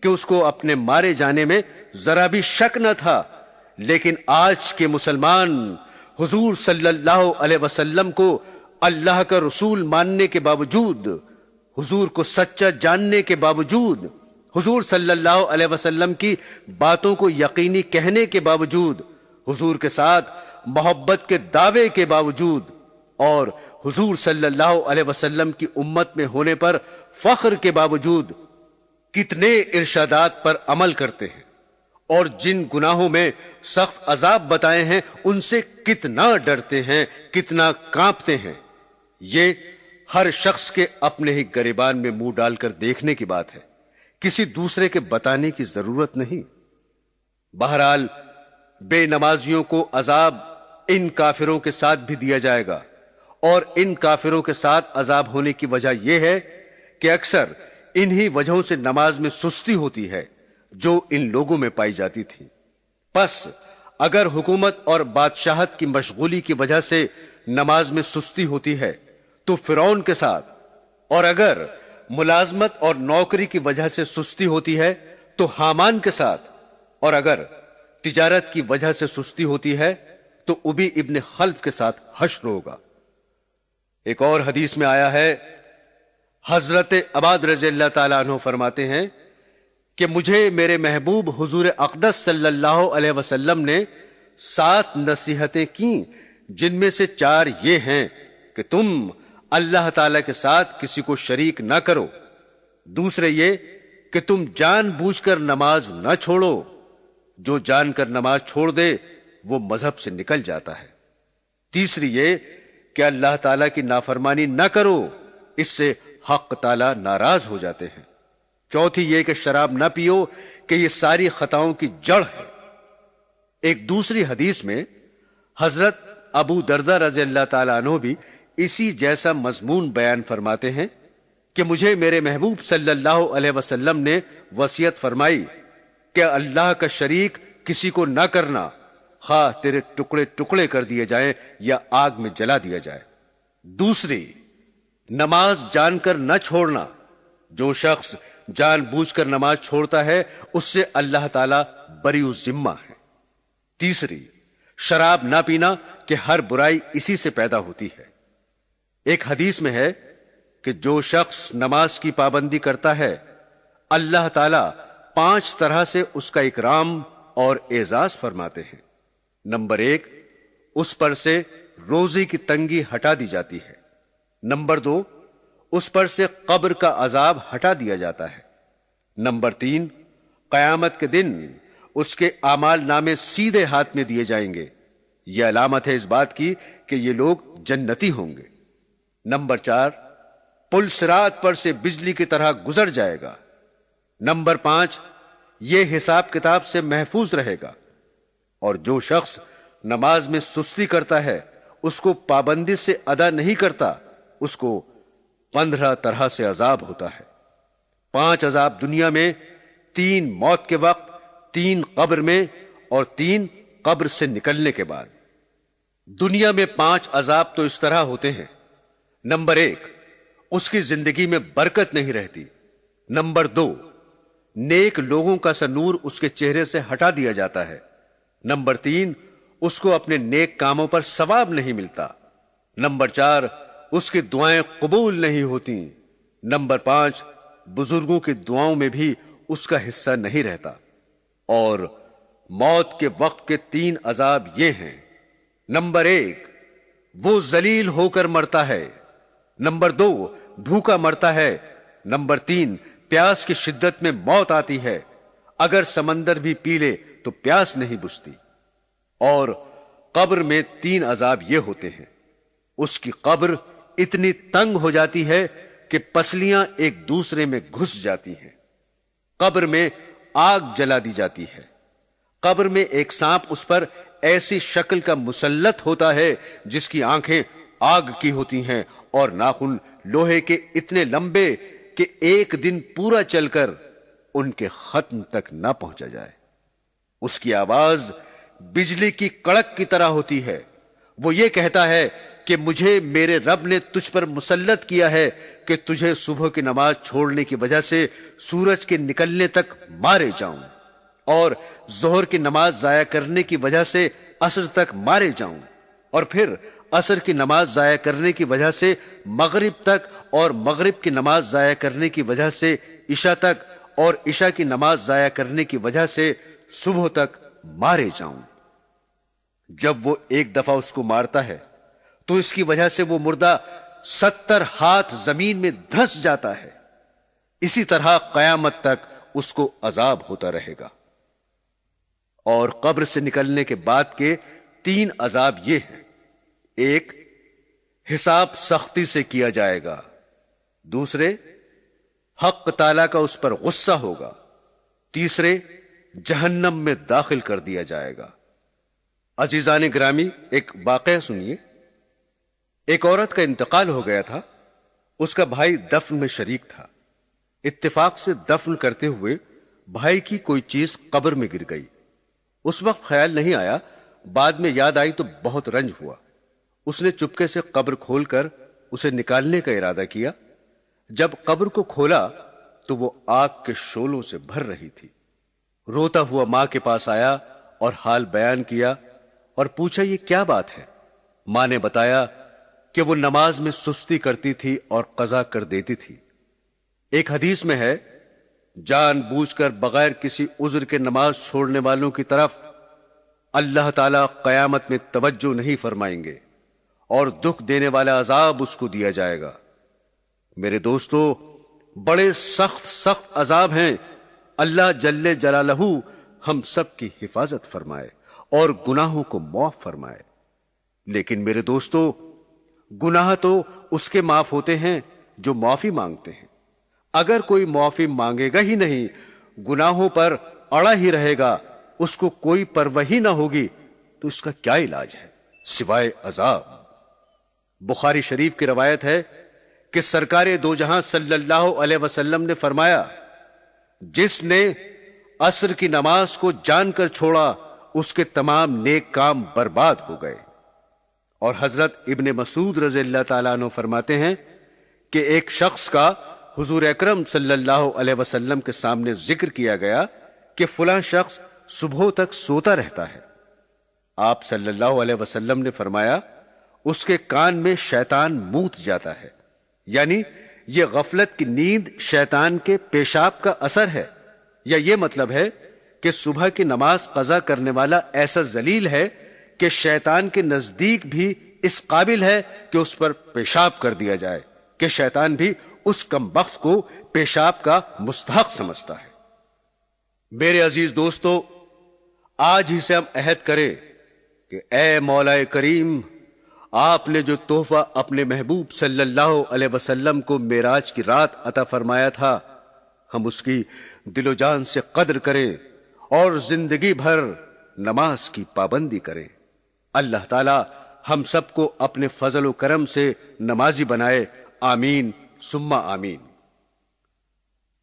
کہ اس کو اپنے مارے جانے میں ذرا بھی شک نہ تھا، لیکن آج کے مسلمان حضور صلی اللہ علیہ وسلم کو اللہ کا رسول ماننے کے باوجود، حضور کو سچا جاننے کے باوجود، حضور صلی اللہ علیہ وسلم کی باتوں کو یقینی کہنے کے باوجود، حضور کے ساتھ محبت کے دعوے کے باوجود اور حضور صلی اللہ علیہ وسلم کی امت میں ہونے پر فخر کے باوجود کتنے ارشادات پر عمل کرتے ہیں اور جن گناہوں میں سخت عذاب بتائے ہیں ان سے کتنا ڈرتے ہیں، کتنا کانپتے ہیں۔ یہ ہر شخص کے اپنے ہی گریبان میں منہ ڈال کر دیکھنے کی بات ہے، کسی دوسرے کے بتانے کی ضرورت نہیں۔ بہرحال بے نمازیوں کو عذاب ان کافروں کے ساتھ بھی دیا جائے گا، اور ان کافروں کے ساتھ عذاب ہونے کی وجہ یہ ہے کہ اکثر انہی وجہوں سے نماز میں سستی ہوتی ہے جو ان لوگوں میں پائی جاتی تھی۔ پس اگر حکومت اور بادشاہت کی مشغولی کی وجہ سے نماز میں سستی ہوتی ہے تو فرعون کے ساتھ، اور اگر ملازمت اور نوکری کی وجہ سے سستی ہوتی ہے تو حامان کے ساتھ، اور اگر تجارت کی وجہ سے سستی ہوتی ہے تو ابی ابن خلف کے ساتھ حشر ہوگا۔ ایک اور حدیث میں آیا ہے، حضرت عباد رضی اللہ تعالیٰ عنہ فرماتے ہیں کہ مجھے میرے محبوب حضور اقدس صلی اللہ علیہ وسلم نے 7 نصیحتیں کی، جن میں سے 4 یہ ہیں کہ تم اللہ تعالیٰ کے ساتھ کسی کو شریک نہ کرو، دوسرے یہ کہ تم جان بوجھ کر نماز نہ چھوڑو، جو جان کر نماز چھوڑ دے وہ مذہب سے نکل جاتا ہے، تیسری یہ کہ اللہ تعالیٰ کی نافرمانی نہ کرو، اس سے حق تعالیٰ ناراض ہو جاتے ہیں، چوتھی یہ کہ شراب نہ پیو کہ یہ ساری خطاؤں کی جڑ ہے۔ ایک دوسری حدیث میں حضرت ابو دردہ رضی اللہ تعالیٰ عنہ بھی اسی جیسا مضمون بیان فرماتے ہیں کہ مجھے میرے محبوب صلی اللہ علیہ وسلم نے وصیت فرمائی کہ اللہ کا شریک کسی کو نہ کرنا، خواہ تیرے ٹکڑے ٹکڑے کر دیے جائیں یا آگ میں جلا دیا جائے۔ دوسری، نماز جان کر نہ چھوڑنا، جو شخص جان بوجھ کر نماز چھوڑتا ہے اس سے اللہ تعالیٰ بری ذمہ ہے۔ تیسری، شراب نہ پینا کہ ہر برائی اسی سے پیدا ہوتی ہے۔ ایک حدیث میں ہے کہ جو شخص نماز کی پابندی کرتا ہے اللہ تعالیٰ 5 طرح سے اس کا اکرام اور اعزاز فرماتے ہیں۔ نمبر 1، اس پر سے روزی کی تنگی ہٹا دی جاتی ہے۔ نمبر 2، اس پر سے قبر کا عذاب ہٹا دیا جاتا ہے۔ نمبر 3، قیامت کے دن اس کے اعمال نامے سیدھے ہاتھ میں دیے جائیں گے۔ یہ علامت ہے اس بات کی کہ یہ لوگ جنتی ہوں گے۔ نمبر 4، پل صراط پر سے بجلی کی طرح گزر جائے گا۔ نمبر 5، یہ حساب کتاب سے محفوظ رہے گا۔ اور جو شخص نماز میں سستی کرتا ہے، اس کو پابندی سے ادا نہیں کرتا، اس کو 15 طرح سے عذاب ہوتا ہے۔ 5 عذاب دنیا میں، 3 موت کے وقت، 3 قبر میں، اور 3 قبر سے نکلنے کے بعد۔ دنیا میں 5 عذاب تو اس طرح ہوتے ہیں۔ نمبر 1، اس کی زندگی میں برکت نہیں رہتی۔ نمبر 2، نیک لوگوں کا سا نور اس کے چہرے سے ہٹا دیا جاتا ہے۔ نمبر 3، اس کو اپنے نیک کاموں پر ثواب نہیں ملتا۔ نمبر 4، اس کی دعائیں قبول نہیں ہوتی۔ نمبر 5، بزرگوں کی دعاؤں میں بھی اس کا حصہ نہیں رہتا۔ اور موت کے وقت کے 3 عذاب یہ ہیں۔ نمبر 1، وہ ذلیل ہو کر مرتا ہے۔ نمبر 2، بھوکا مرتا ہے۔ نمبر 3، پیاس کی شدت میں موت آتی ہے، اگر سمندر بھی پی لے تو پیاس نہیں بجھتی۔ اور قبر میں 3 عذاب یہ ہوتے ہیں۔ اس کی قبر اتنی تنگ ہو جاتی ہے کہ پسلیاں ایک دوسرے میں گھس جاتی ہیں۔ قبر میں آگ جلا دی جاتی ہے۔ قبر میں ایک سانپ اس پر ایسی شکل کا مسلط ہوتا ہے جس کی آنکھیں آگ کی ہوتی ہیں اور ناخن لوہے کے اتنے لمبے کہ ایک دن پورا چل کر ان کے ختم تک نہ پہنچا جائے۔ اس کی آواز بجلی کی کڑک کی طرح ہوتی ہے۔ وہ یہ کہتا ہے کہ مجھے میرے رب نے تجھ پر مسلط کیا ہے کہ تجھے صبح کی نماز چھوڑنے کی وجہ سے سورج کے نکلنے تک مارے جاؤں، اور ظہر کی نماز ضائع کرنے کی وجہ سے عصر تک مارے جاؤں، اور پھر عصر کی نماز ضائع کرنے کی وجہ سے مغرب تک، اور مغرب کی نماز ضائع کرنے کی وجہ سے عشاء تک، اور عشاء کی نماز ضائع کرنے کی وجہ سے صبح تک مارے جاؤں۔ جب وہ ایک دفعہ اس کو مارتا ہے تو اس کی وجہ سے وہ مردہ 70 ہاتھ زمین میں دھس جاتا ہے۔ اسی طرح قیامت تک اس کو عذاب ہوتا رہے گا۔ اور قبر سے نکلنے کے بعد کے 3 عذاب یہ ہیں۔ 1، حساب سختی سے کیا جائے گا۔ دوسرے، حق تعالیٰ کا اس پر غصہ ہوگا۔ تیسرے، جہنم میں داخل کر دیا جائے گا۔ عزیزان گرامی، ایک واقعہ سنیے۔ ایک عورت کا انتقال ہو گیا تھا۔ اس کا بھائی دفن میں شریک تھا۔ اتفاق سے دفن کرتے ہوئے بھائی کی کوئی چیز قبر میں گر گئی۔ اس وقت خیال نہیں آیا، بعد میں یاد آئی تو بہت رنج ہوا۔ اس نے چپکے سے قبر کھول کر اسے نکالنے کا ارادہ کیا۔ جب قبر کو کھولا تو وہ آگ کے شعلوں سے بھر رہی تھی۔ روتا ہوا ماں کے پاس آیا اور حال بیان کیا اور پوچھا یہ کیا بات ہے؟ ماں نے بتایا کہ وہ نماز میں سستی کرتی تھی اور قضا کر دیتی تھی۔ ایک حدیث میں ہے، جان بوجھ کر بغیر کسی عذر کے نماز چھوڑنے والوں کی طرف اللہ تعالیٰ قیامت میں توجہ نہیں فرمائیں گے اور دکھ دینے والا عذاب اس کو دیا جائے گا۔ میرے دوستو، بڑے سخت عذاب ہیں۔ اللہ جل جلالہ ہم سب کی حفاظت فرمائے اور گناہوں کو معاف فرمائے۔ لیکن میرے دوستو، گناہ تو اس کے معاف ہوتے ہیں جو معافی مانگتے ہیں۔ اگر کوئی معافی مانگے گا ہی نہیں، گناہوں پر اڑا ہی رہے گا، اس کو کوئی پرواہ ہی نہ ہوگی، تو اس کا کیا علاج ہے سوائے عذاب؟ بخاری شریف کی روایت ہے کہ سرکار دو جہاں صلی اللہ علیہ وسلم نے فرمایا، جس نے عصر کی نماز کو جان کر چھوڑا اس کے تمام نیک کام برباد ہو گئے۔ اور حضرت ابن مسعود رضی اللہ تعالیٰ عنہ فرماتے ہیں کہ ایک شخص کا حضور اکرم صلی اللہ علیہ وسلم کے سامنے ذکر کیا گیا کہ فلاں شخص صبح تک سوتا رہتا ہے۔ آپ صلی اللہ علیہ وسلم نے فرمایا، اس کے کان میں شیطان موت جاتا ہے، یعنی یہ غفلت کی نیند شیطان کے پیشاب کا اثر ہے، یا یہ مطلب ہے کہ صبح کی نماز قضا کرنے والا ایسا ذلیل ہے کہ شیطان کے نزدیک بھی اس قابل ہے کہ اس پر پیشاب کر دیا جائے، کہ شیطان بھی اس کمبخت کو پیشاب کا مستحق سمجھتا ہے۔ میرے عزیز دوستو، آج ہی سے ہم عہد کریں کہ اے مولا کریم، آپ نے جو تحفہ اپنے محبوب صلی اللہ علیہ وسلم کو معراج کی رات عطا فرمایا تھا، ہم اس کی دل و جان سے قدر کریں اور زندگی بھر نماز کی پابندی کریں۔ اللہ تعالی ہم سب کو اپنے فضل و کرم سے نمازی بنائے، آمین ثم آمین۔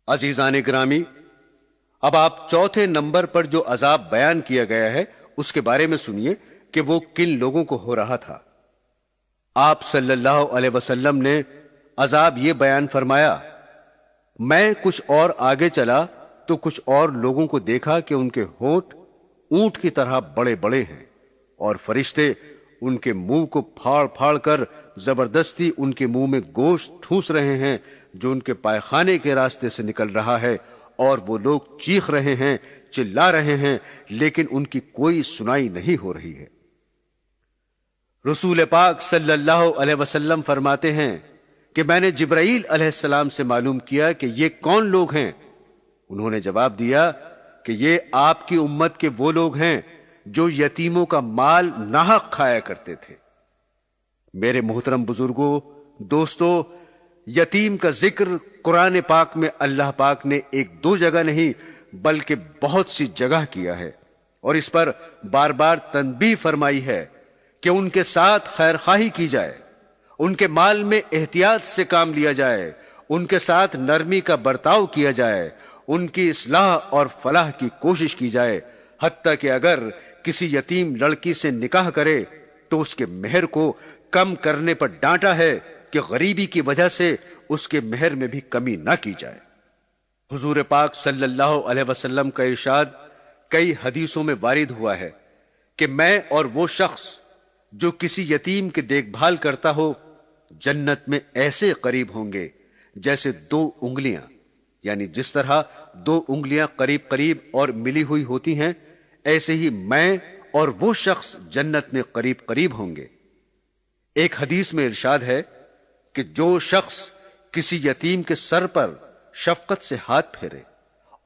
عزیزان گرامی، اب آپ چوتھے نمبر پر جو عذاب بیان کیا گیا ہے اس کے بارے میں سنیے کہ وہ کن لوگوں کو ہو رہا تھا۔ آپ صلی اللہ علیہ وسلم نے عذاب یہ بیان فرمایا، میں کچھ اور آگے چلا تو کچھ اور لوگوں کو دیکھا کہ ان کے ہونٹ اونٹ کی طرح بڑے بڑے ہیں، اور فرشتے ان کے منہ کو پھاڑ پھاڑ کر زبردستی ان کے منہ میں گوشت ٹھوس رہے ہیں جو ان کے پائخانے کے راستے سے نکل رہا ہے، اور وہ لوگ چیخ رہے ہیں، چلا رہے ہیں، لیکن ان کی کوئی سنائی نہیں ہو رہی ہے۔ رسول پاک صلی اللہ علیہ وسلم فرماتے ہیں کہ میں نے جبرائیل علیہ السلام سے معلوم کیا کہ یہ کون لوگ ہیں؟ انہوں نے جواب دیا کہ یہ آپ کی امت کے وہ لوگ ہیں جو یتیموں کا مال ناحق کھایا کرتے تھے۔ میرے محترم بزرگوں، دوستو، یتیم کا ذکر قرآن پاک میں اللہ پاک نے ایک دو جگہ نہیں بلکہ بہت سی جگہ کیا ہے، اور اس پر بار بار تنبیہ فرمائی ہے کہ ان کے ساتھ خیر خواہی کی جائے، ان کے مال میں احتیاط سے کام لیا جائے، ان کے ساتھ نرمی کا برتاؤ کیا جائے، ان کی اصلاح اور فلاح کی کوشش کی جائے، حتیٰ کہ اگر کسی یتیم لڑکی سے نکاح کرے تو اس کے مہر کو کم کرنے پر ڈانٹا ہے کہ غریبی کی وجہ سے اس کے مہر میں بھی کمی نہ کی جائے۔ حضور پاک صلی اللہ علیہ وسلم کا ارشاد کئی حدیثوں میں وارد ہوا ہے کہ میں اور وہ شخص جو کسی یتیم کی دیکھ بھال کرتا ہو جنت میں ایسے قریب ہوں گے جیسے دو انگلیاں، یعنی جس طرح دو انگلیاں قریب قریب اور ملی ہوئی ہوتی ہیں، ایسے ہی میں اور وہ شخص جنت میں قریب قریب ہوں گے۔ ایک حدیث میں ارشاد ہے کہ جو شخص کسی یتیم کے سر پر شفقت سے ہاتھ پھیرے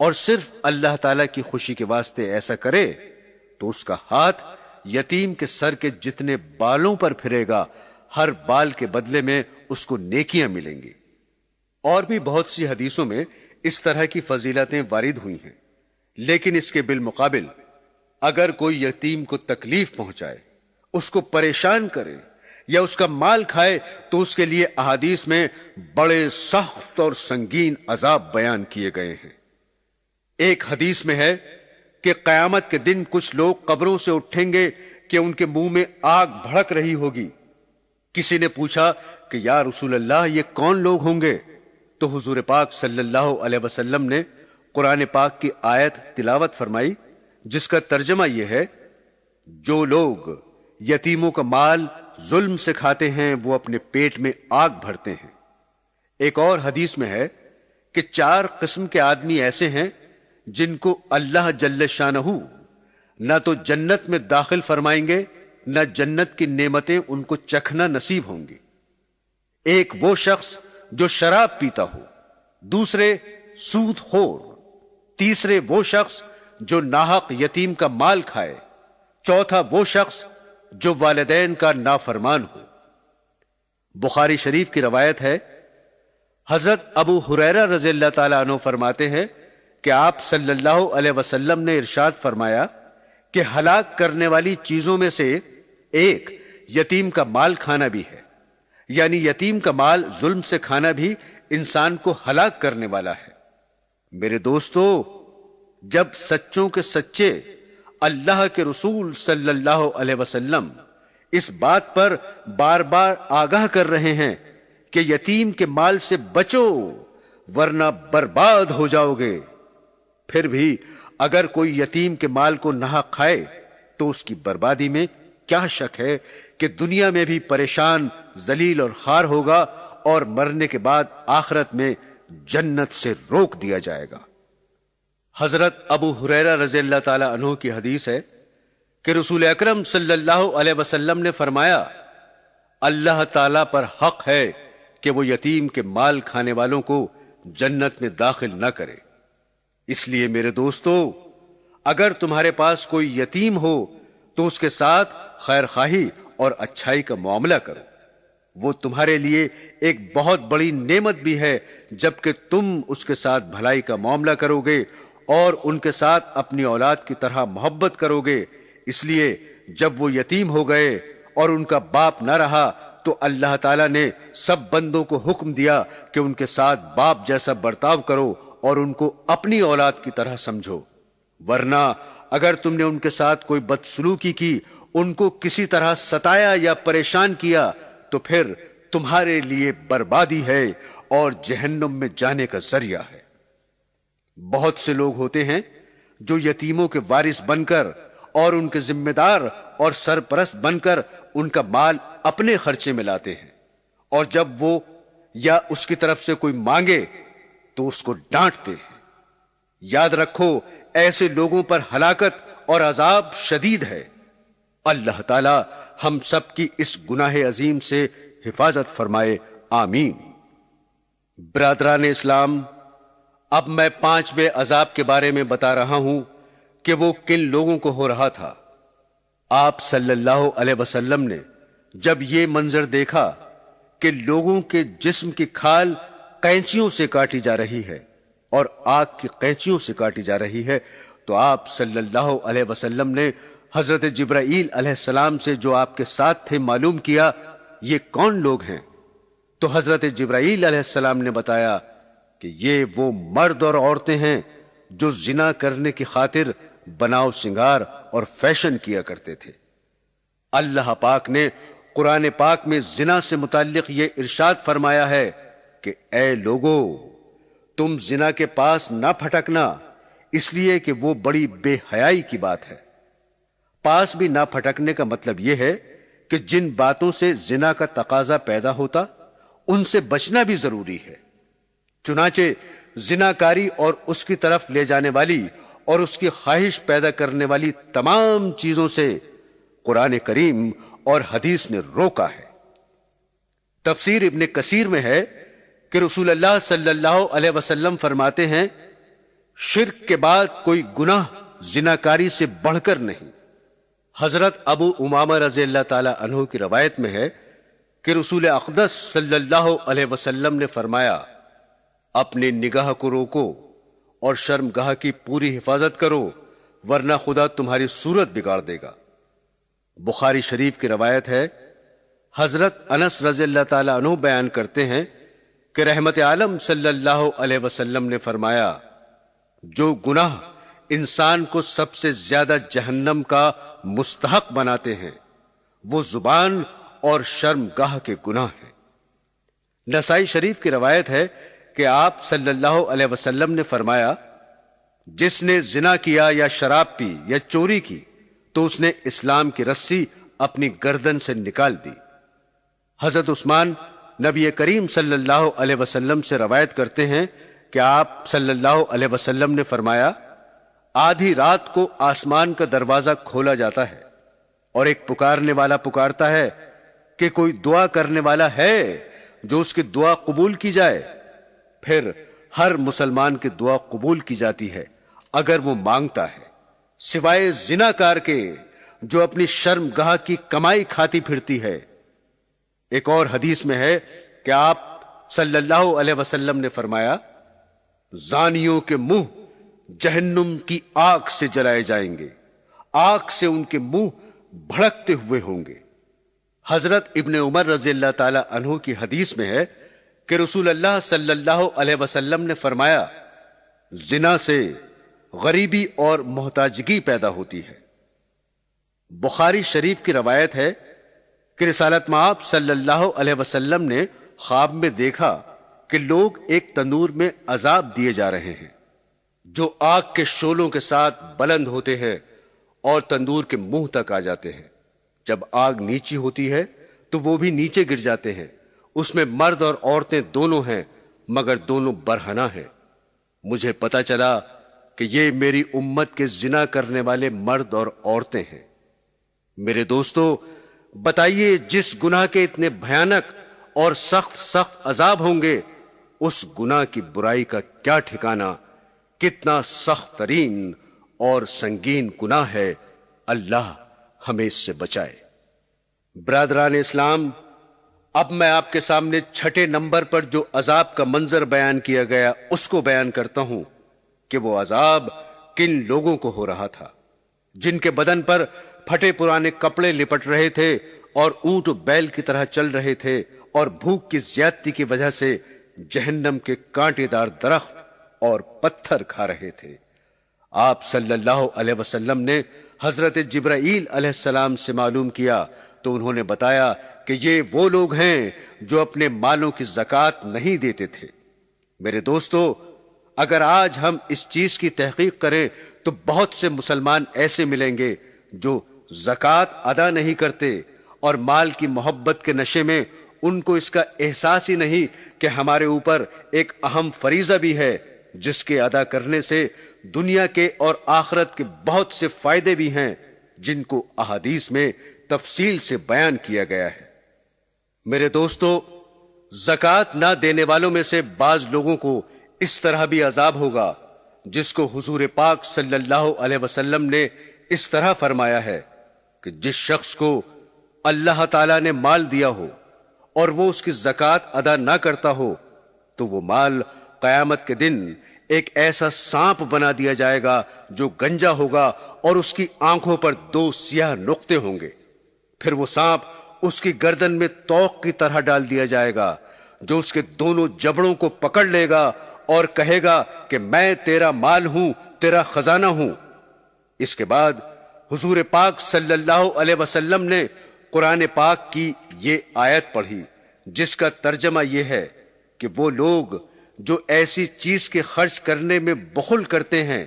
اور صرف اللہ تعالی کی خوشی کے واسطے ایسا کرے تو اس کا ہاتھ یتیم کے سر کے جتنے بالوں پر پھرے گا، ہر بال کے بدلے میں اس کو نیکیاں ملیں گی۔ اور بھی بہت سی حدیثوں میں اس طرح کی فضیلتیں وارد ہوئی ہیں، لیکن اس کے بالمقابل اگر کوئی یتیم کو تکلیف پہنچائے، اس کو پریشان کرے یا اس کا مال کھائے تو اس کے لیے احادیث میں بڑے سخت اور سنگین عذاب بیان کیے گئے ہیں۔ ایک حدیث میں ہے کہ قیامت کے دن کچھ لوگ قبروں سے اٹھیں گے کہ ان کے منہ میں آگ بھڑک رہی ہوگی۔ کسی نے پوچھا کہ یا رسول اللہ یہ کون لوگ ہوں گے؟ تو حضور پاک صلی اللہ علیہ وسلم نے قرآن پاک کی آیت تلاوت فرمائی جس کا ترجمہ یہ ہے، جو لوگ یتیموں کا مال ظلم سے کھاتے ہیں وہ اپنے پیٹ میں آگ بھرتے ہیں۔ ایک اور حدیث میں ہے کہ 4 قسم کے آدمی ایسے ہیں جن کو اللہ جل شانہ نہ تو جنت میں داخل فرمائیں گے نہ جنت کی نعمتیں ان کو چکھنا نصیب ہوں گی۔ ایک وہ شخص جو شراب پیتا ہو، دوسرے سود خور، تیسرے وہ شخص جو ناحق یتیم کا مال کھائے، چوتھا وہ شخص جو والدین کا نافرمان ہو۔ بخاری شریف کی روایت ہے، حضرت ابو ہریرہ رضی اللہ تعالیٰ عنہ فرماتے ہیں کہ آپ صلی اللہ علیہ وسلم نے ارشاد فرمایا کہ ہلاک کرنے والی چیزوں میں سے ایک یتیم کا مال کھانا بھی ہے، یعنی یتیم کا مال ظلم سے کھانا بھی انسان کو ہلاک کرنے والا ہے۔ میرے دوستو، جب سچوں کے سچے اللہ کے رسول صلی اللہ علیہ وسلم اس بات پر بار بار آگاہ کر رہے ہیں کہ یتیم کے مال سے بچو ورنہ برباد ہو جاؤ گے، پھر بھی اگر کوئی یتیم کے مال کو ناحق کھائے تو اس کی بربادی میں کیا شک ہے کہ دنیا میں بھی پریشان، ذلیل اور خوار ہوگا اور مرنے کے بعد آخرت میں جنت سے روک دیا جائے گا۔ حضرت ابو ہریرہ رضی اللہ تعالی عنہ کی حدیث ہے کہ رسول اکرم صلی اللہ علیہ وسلم نے فرمایا، اللہ تعالی پر حق ہے کہ وہ یتیم کے مال کھانے والوں کو جنت میں داخل نہ کرے۔ اس لیے میرے دوستو، اگر تمہارے پاس کوئی یتیم ہو تو اس کے ساتھ خیر خواہی اور اچھائی کا معاملہ کرو، وہ تمہارے لیے ایک بہت بڑی نعمت بھی ہے، جبکہ تم اس کے ساتھ بھلائی کا معاملہ کرو گے اور ان کے ساتھ اپنی اولاد کی طرح محبت کرو گے۔ اس لیے جب وہ یتیم ہو گئے اور ان کا باپ نہ رہا تو اللہ تعالیٰ نے سب بندوں کو حکم دیا کہ ان کے ساتھ باپ جیسا برتاؤ کرو اور ان کو اپنی اولاد کی طرح سمجھو، ورنہ اگر تم نے ان کے ساتھ کوئی بدسلوکی کی، ان کو کسی طرح ستایا یا پریشان کیا تو پھر تمہارے لیے بربادی ہے اور جہنم میں جانے کا ذریعہ ہے۔ بہت سے لوگ ہوتے ہیں جو یتیموں کے وارث بن کر اور ان کے ذمہ دار اور سرپرست بن کر ان کا مال اپنے خرچے میں لاتے ہیں، اور جب وہ یا اس کی طرف سے کوئی مانگے تو اس کو ڈانٹتے ہیں۔ یاد رکھو ایسے لوگوں پر ہلاکت اور عذاب شدید ہے۔ اللہ تعالی ہم سب کی اس گناہ عظیم سے حفاظت فرمائے، آمین۔ برادران اسلام، اب میں 5ویں عذاب کے بارے میں بتا رہا ہوں کہ وہ کن لوگوں کو ہو رہا تھا۔ آپ صلی اللہ علیہ وسلم نے جب یہ منظر دیکھا کہ لوگوں کے جسم کی کھال قینچیوں سے کاٹی جا رہی ہے اور آگ کی قینچیوں سے کاٹی جا رہی ہے، تو آپ صلی اللہ علیہ وسلم نے حضرت جبرائیل علیہ السلام سے جو آپ کے ساتھ تھے معلوم کیا یہ کون لوگ ہیں؟ تو حضرت جبرائیل علیہ السلام نے بتایا کہ یہ وہ مرد اور عورتیں ہیں جو زنا کرنے کی خاطر بناؤ سنگار اور فیشن کیا کرتے تھے۔ اللہ پاک نے قرآن پاک میں زنا سے متعلق یہ ارشاد فرمایا ہے کہ اے لوگو، تم زنا کے پاس نہ پھٹکنا، اس لیے کہ وہ بڑی بے حیائی کی بات ہے۔ پاس بھی نہ پھٹکنے کا مطلب یہ ہے کہ جن باتوں سے زنا کا تقاضا پیدا ہوتا ان سے بچنا بھی ضروری ہے۔ چنانچہ زناکاری اور اس کی طرف لے جانے والی اور اس کی خواہش پیدا کرنے والی تمام چیزوں سے قرآن کریم اور حدیث نے روکا ہے۔ تفسیر ابن کثیر میں ہے کہ رسول اللہ صلی اللہ علیہ وسلم فرماتے ہیں، شرک کے بعد کوئی گناہ زناکاری سے بڑھ کر نہیں۔ حضرت ابو امامہ رضی اللہ تعالی عنہ کی روایت میں ہے کہ رسول اقدس صلی اللہ علیہ وسلم نے فرمایا، اپنی نگاہ کو روکو اور شرمگاہ کی پوری حفاظت کرو، ورنہ خدا تمہاری صورت بگاڑ دے گا۔ بخاری شریف کی روایت ہے، حضرت انس رضی اللہ تعالی عنہ بیان کرتے ہیں کہ رحمت عالم صلی اللہ علیہ وسلم نے فرمایا، جو گناہ انسان کو سب سے زیادہ جہنم کا مستحق بناتے ہیں وہ زبان اور شرمگاہ کے گناہ ہیں۔ نسائی شریف کی روایت ہے کہ آپ صلی اللہ علیہ وسلم نے فرمایا، جس نے زنا کیا یا شراب پی یا چوری کی تو اس نے اسلام کی رسی اپنی گردن سے نکال دی۔ حضرت عثمان نبی کریم صلی اللہ علیہ وسلم سے روایت کرتے ہیں کہ آپ صلی اللہ علیہ وسلم نے فرمایا، آدھی رات کو آسمان کا دروازہ کھولا جاتا ہے اور ایک پکارنے والا پکارتا ہے کہ کوئی دعا کرنے والا ہے جو اس کی دعا قبول کی جائے۔ پھر ہر مسلمان کی دعا قبول کی جاتی ہے اگر وہ مانگتا ہے، سوائے زناکار کے جو اپنی شرمگاہ کی کمائی کھاتی پھرتی ہے۔ ایک اور حدیث میں ہے کہ آپ صلی اللہ علیہ وسلم نے فرمایا، زانیوں کے منہ جہنم کی آگ سے جلائے جائیں گے، آگ سے ان کے منہ بھڑکتے ہوئے ہوں گے۔ حضرت ابن عمر رضی اللہ تعالی عنہ کی حدیث میں ہے کہ رسول اللہ صلی اللہ علیہ وسلم نے فرمایا، زنا سے غریبی اور محتاجگی پیدا ہوتی ہے۔ بخاری شریف کی روایت ہے کہ رسالت مآب صلی اللہ علیہ وسلم نے خواب میں دیکھا کہ لوگ ایک تندور میں عذاب دیے جا رہے ہیں جو آگ کے شعلوں کے ساتھ بلند ہوتے ہیں اور تندور کے منہ تک آ جاتے ہیں۔ جب آگ نیچی ہوتی ہے تو وہ بھی نیچے گر جاتے ہیں، اس میں مرد اور عورتیں دونوں ہیں مگر دونوں برہنہ ہیں۔ مجھے پتا چلا کہ یہ میری امت کے زنا کرنے والے مرد اور عورتیں ہیں۔ میرے دوستو، بتائیے جس گناہ کے اتنے بھیانک اور سخت عذاب ہوں گے، اس گناہ کی برائی کا کیا ٹھکانہ، کتنا سخت ترین اور سنگین گناہ ہے۔ اللہ ہمیں اس سے بچائے۔ برادران اسلام، اب میں آپ کے سامنے چھٹے نمبر پر جو عذاب کا منظر بیان کیا گیا اس کو بیان کرتا ہوں کہ وہ عذاب کن لوگوں کو ہو رہا تھا، جن کے بدن پر پھٹے پرانے کپڑے لپٹ رہے تھے اور اونٹ و بیل کی طرح چل رہے تھے اور بھوک کی زیادتی کی وجہ سے جہنم کے کانٹے دار درخت اور پتھر کھا رہے تھے۔ آپ صلی اللہ علیہ وسلم نے حضرت جبرائیل علیہ السلام سے معلوم کیا تو انہوں نے بتایا کہ یہ وہ لوگ ہیں جو اپنے مالوں کی زکوٰۃ نہیں دیتے تھے۔ میرے دوستو، اگر آج ہم اس چیز کی تحقیق کریں تو بہت سے مسلمان ایسے ملیں گے جو زکوٰۃ ادا نہیں کرتے، اور مال کی محبت کے نشے میں ان کو اس کا احساس ہی نہیں کہ ہمارے اوپر ایک اہم فریضہ بھی ہے جس کے ادا کرنے سے دنیا کے اور آخرت کے بہت سے فائدے بھی ہیں، جن کو احادیث میں تفصیل سے بیان کیا گیا ہے۔ میرے دوستو، زکوٰۃ نہ دینے والوں میں سے بعض لوگوں کو اس طرح بھی عذاب ہوگا جس کو حضور پاک صلی اللہ علیہ وسلم نے اس طرح فرمایا ہے کہ جس شخص کو اللہ تعالیٰ نے مال دیا ہو اور وہ اس کی زکوٰۃ ادا نہ کرتا ہو تو وہ مال قیامت کے دن ایک ایسا سانپ بنا دیا جائے گا جو گنجا ہوگا اور اس کی آنکھوں پر 2 سیاہ نقطے ہوں گے۔ پھر وہ سانپ اس کی گردن میں توق کی طرح ڈال دیا جائے گا جو اس کے دونوں جبڑوں کو پکڑ لے گا اور کہے گا کہ میں تیرا مال ہوں، تیرا خزانہ ہوں۔ اس کے بعد حضور پاک صلی اللہ علیہ وسلم نے قرآن پاک کی یہ آیت پڑھی جس کا ترجمہ یہ ہے کہ وہ لوگ جو ایسی چیز کے خرچ کرنے میں بخل کرتے ہیں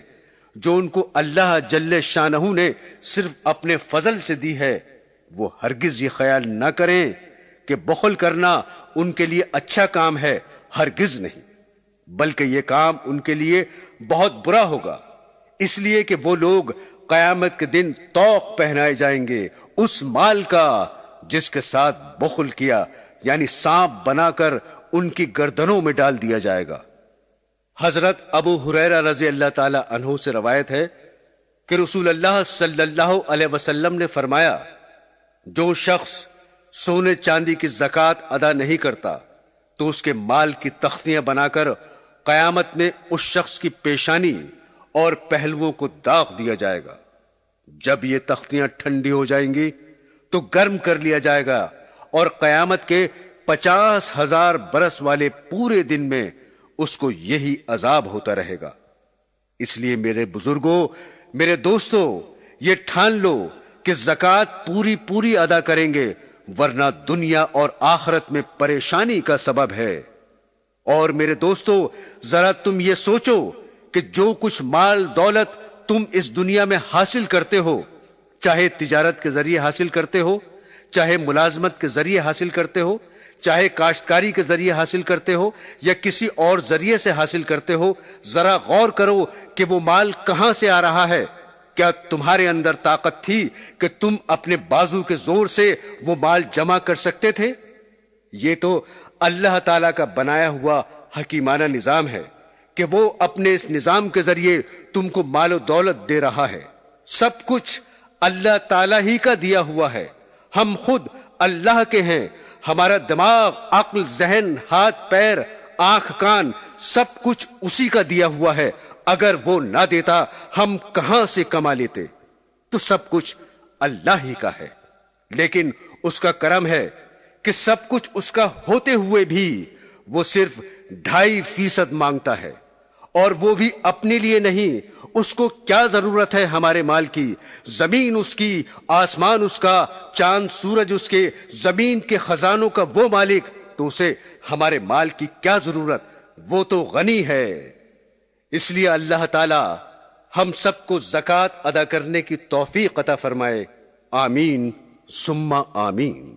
جو ان کو اللہ جل شانہ نے صرف اپنے فضل سے دی ہے، وہ ہرگز یہ خیال نہ کریں کہ بخل کرنا ان کے لیے اچھا کام ہے، ہرگز نہیں، بلکہ یہ کام ان کے لیے بہت برا ہوگا، اس لیے کہ وہ لوگ قیامت کے دن طوق پہنائے جائیں گے اس مال کا جس کے ساتھ بخل کیا، یعنی سانپ بنا کر ان کی گردنوں میں ڈال دیا جائے گا۔ حضرت ابو ہریرہ رضی اللہ تعالی عنہ سے روایت ہے کہ رسول اللہ صلی اللہ علیہ وسلم نے فرمایا، جو شخص سونے چاندی کی زکوٰۃ ادا نہیں کرتا تو اس کے مال کی تختیاں بنا کر قیامت میں اس شخص کی پیشانی اور پہلوؤں کو داغ دیا جائے گا۔ جب یہ تختیاں ٹھنڈی ہو جائیں گی تو گرم کر لیا جائے گا اور قیامت کے 50,000 برس والے پورے دن میں اس کو یہی عذاب ہوتا رہے گا۔ اس لیے میرے بزرگوں، میرے دوستو، یہ ٹھان لو کہ زکوٰۃ پوری ادا کریں گے، ورنہ دنیا اور آخرت میں پریشانی کا سبب ہے۔ اور میرے دوستو، ذرا تم یہ سوچو کہ جو کچھ مال دولت تم اس دنیا میں حاصل کرتے ہو، چاہے تجارت کے ذریعے حاصل کرتے ہو، چاہے ملازمت کے ذریعے حاصل کرتے ہو، چاہے کاشتکاری کے ذریعے حاصل کرتے ہو یا کسی اور ذریعے سے حاصل کرتے ہو، ذرا غور کرو کہ وہ مال کہاں سے آ رہا ہے۔ کیا تمہارے اندر طاقت تھی کہ تم اپنے بازو کے زور سے وہ مال جمع کر سکتے تھے؟ یہ تو اللہ تعالیٰ کا بنایا ہوا حکیمانہ نظام ہے کہ وہ اپنے اس نظام کے ذریعے تم کو مال و دولت دے رہا ہے۔ سب کچھ اللہ تعالیٰ ہی کا دیا ہوا ہے، ہم خود اللہ کے ہیں، ہمارا دماغ، عقل، ذہن، ہاتھ، پیر، آنکھ، کان، سب کچھ اسی کا دیا ہوا ہے۔ اگر وہ نہ دیتا ہم کہاں سے کما لیتے؟ تو سب کچھ اللہ ہی کا ہے، لیکن اس کا کرم ہے کہ سب کچھ اس کا ہوتے ہوئے بھی وہ صرف 2.5% مانگتا ہے، اور وہ بھی اپنے لیے نہیں۔ اس کو کیا ضرورت ہے ہمارے مال کی؟ زمین اس کی، آسمان اس کا، چاند سورج اس کے، زمین کے خزانوں کا وہ مالک، تو اسے ہمارے مال کی کیا ضرورت؟ وہ تو غنی ہے۔ اس لیے اللہ تعالی ہم سب کو زکوٰۃ ادا کرنے کی توفیق عطا فرمائے، آمین ثم آمین۔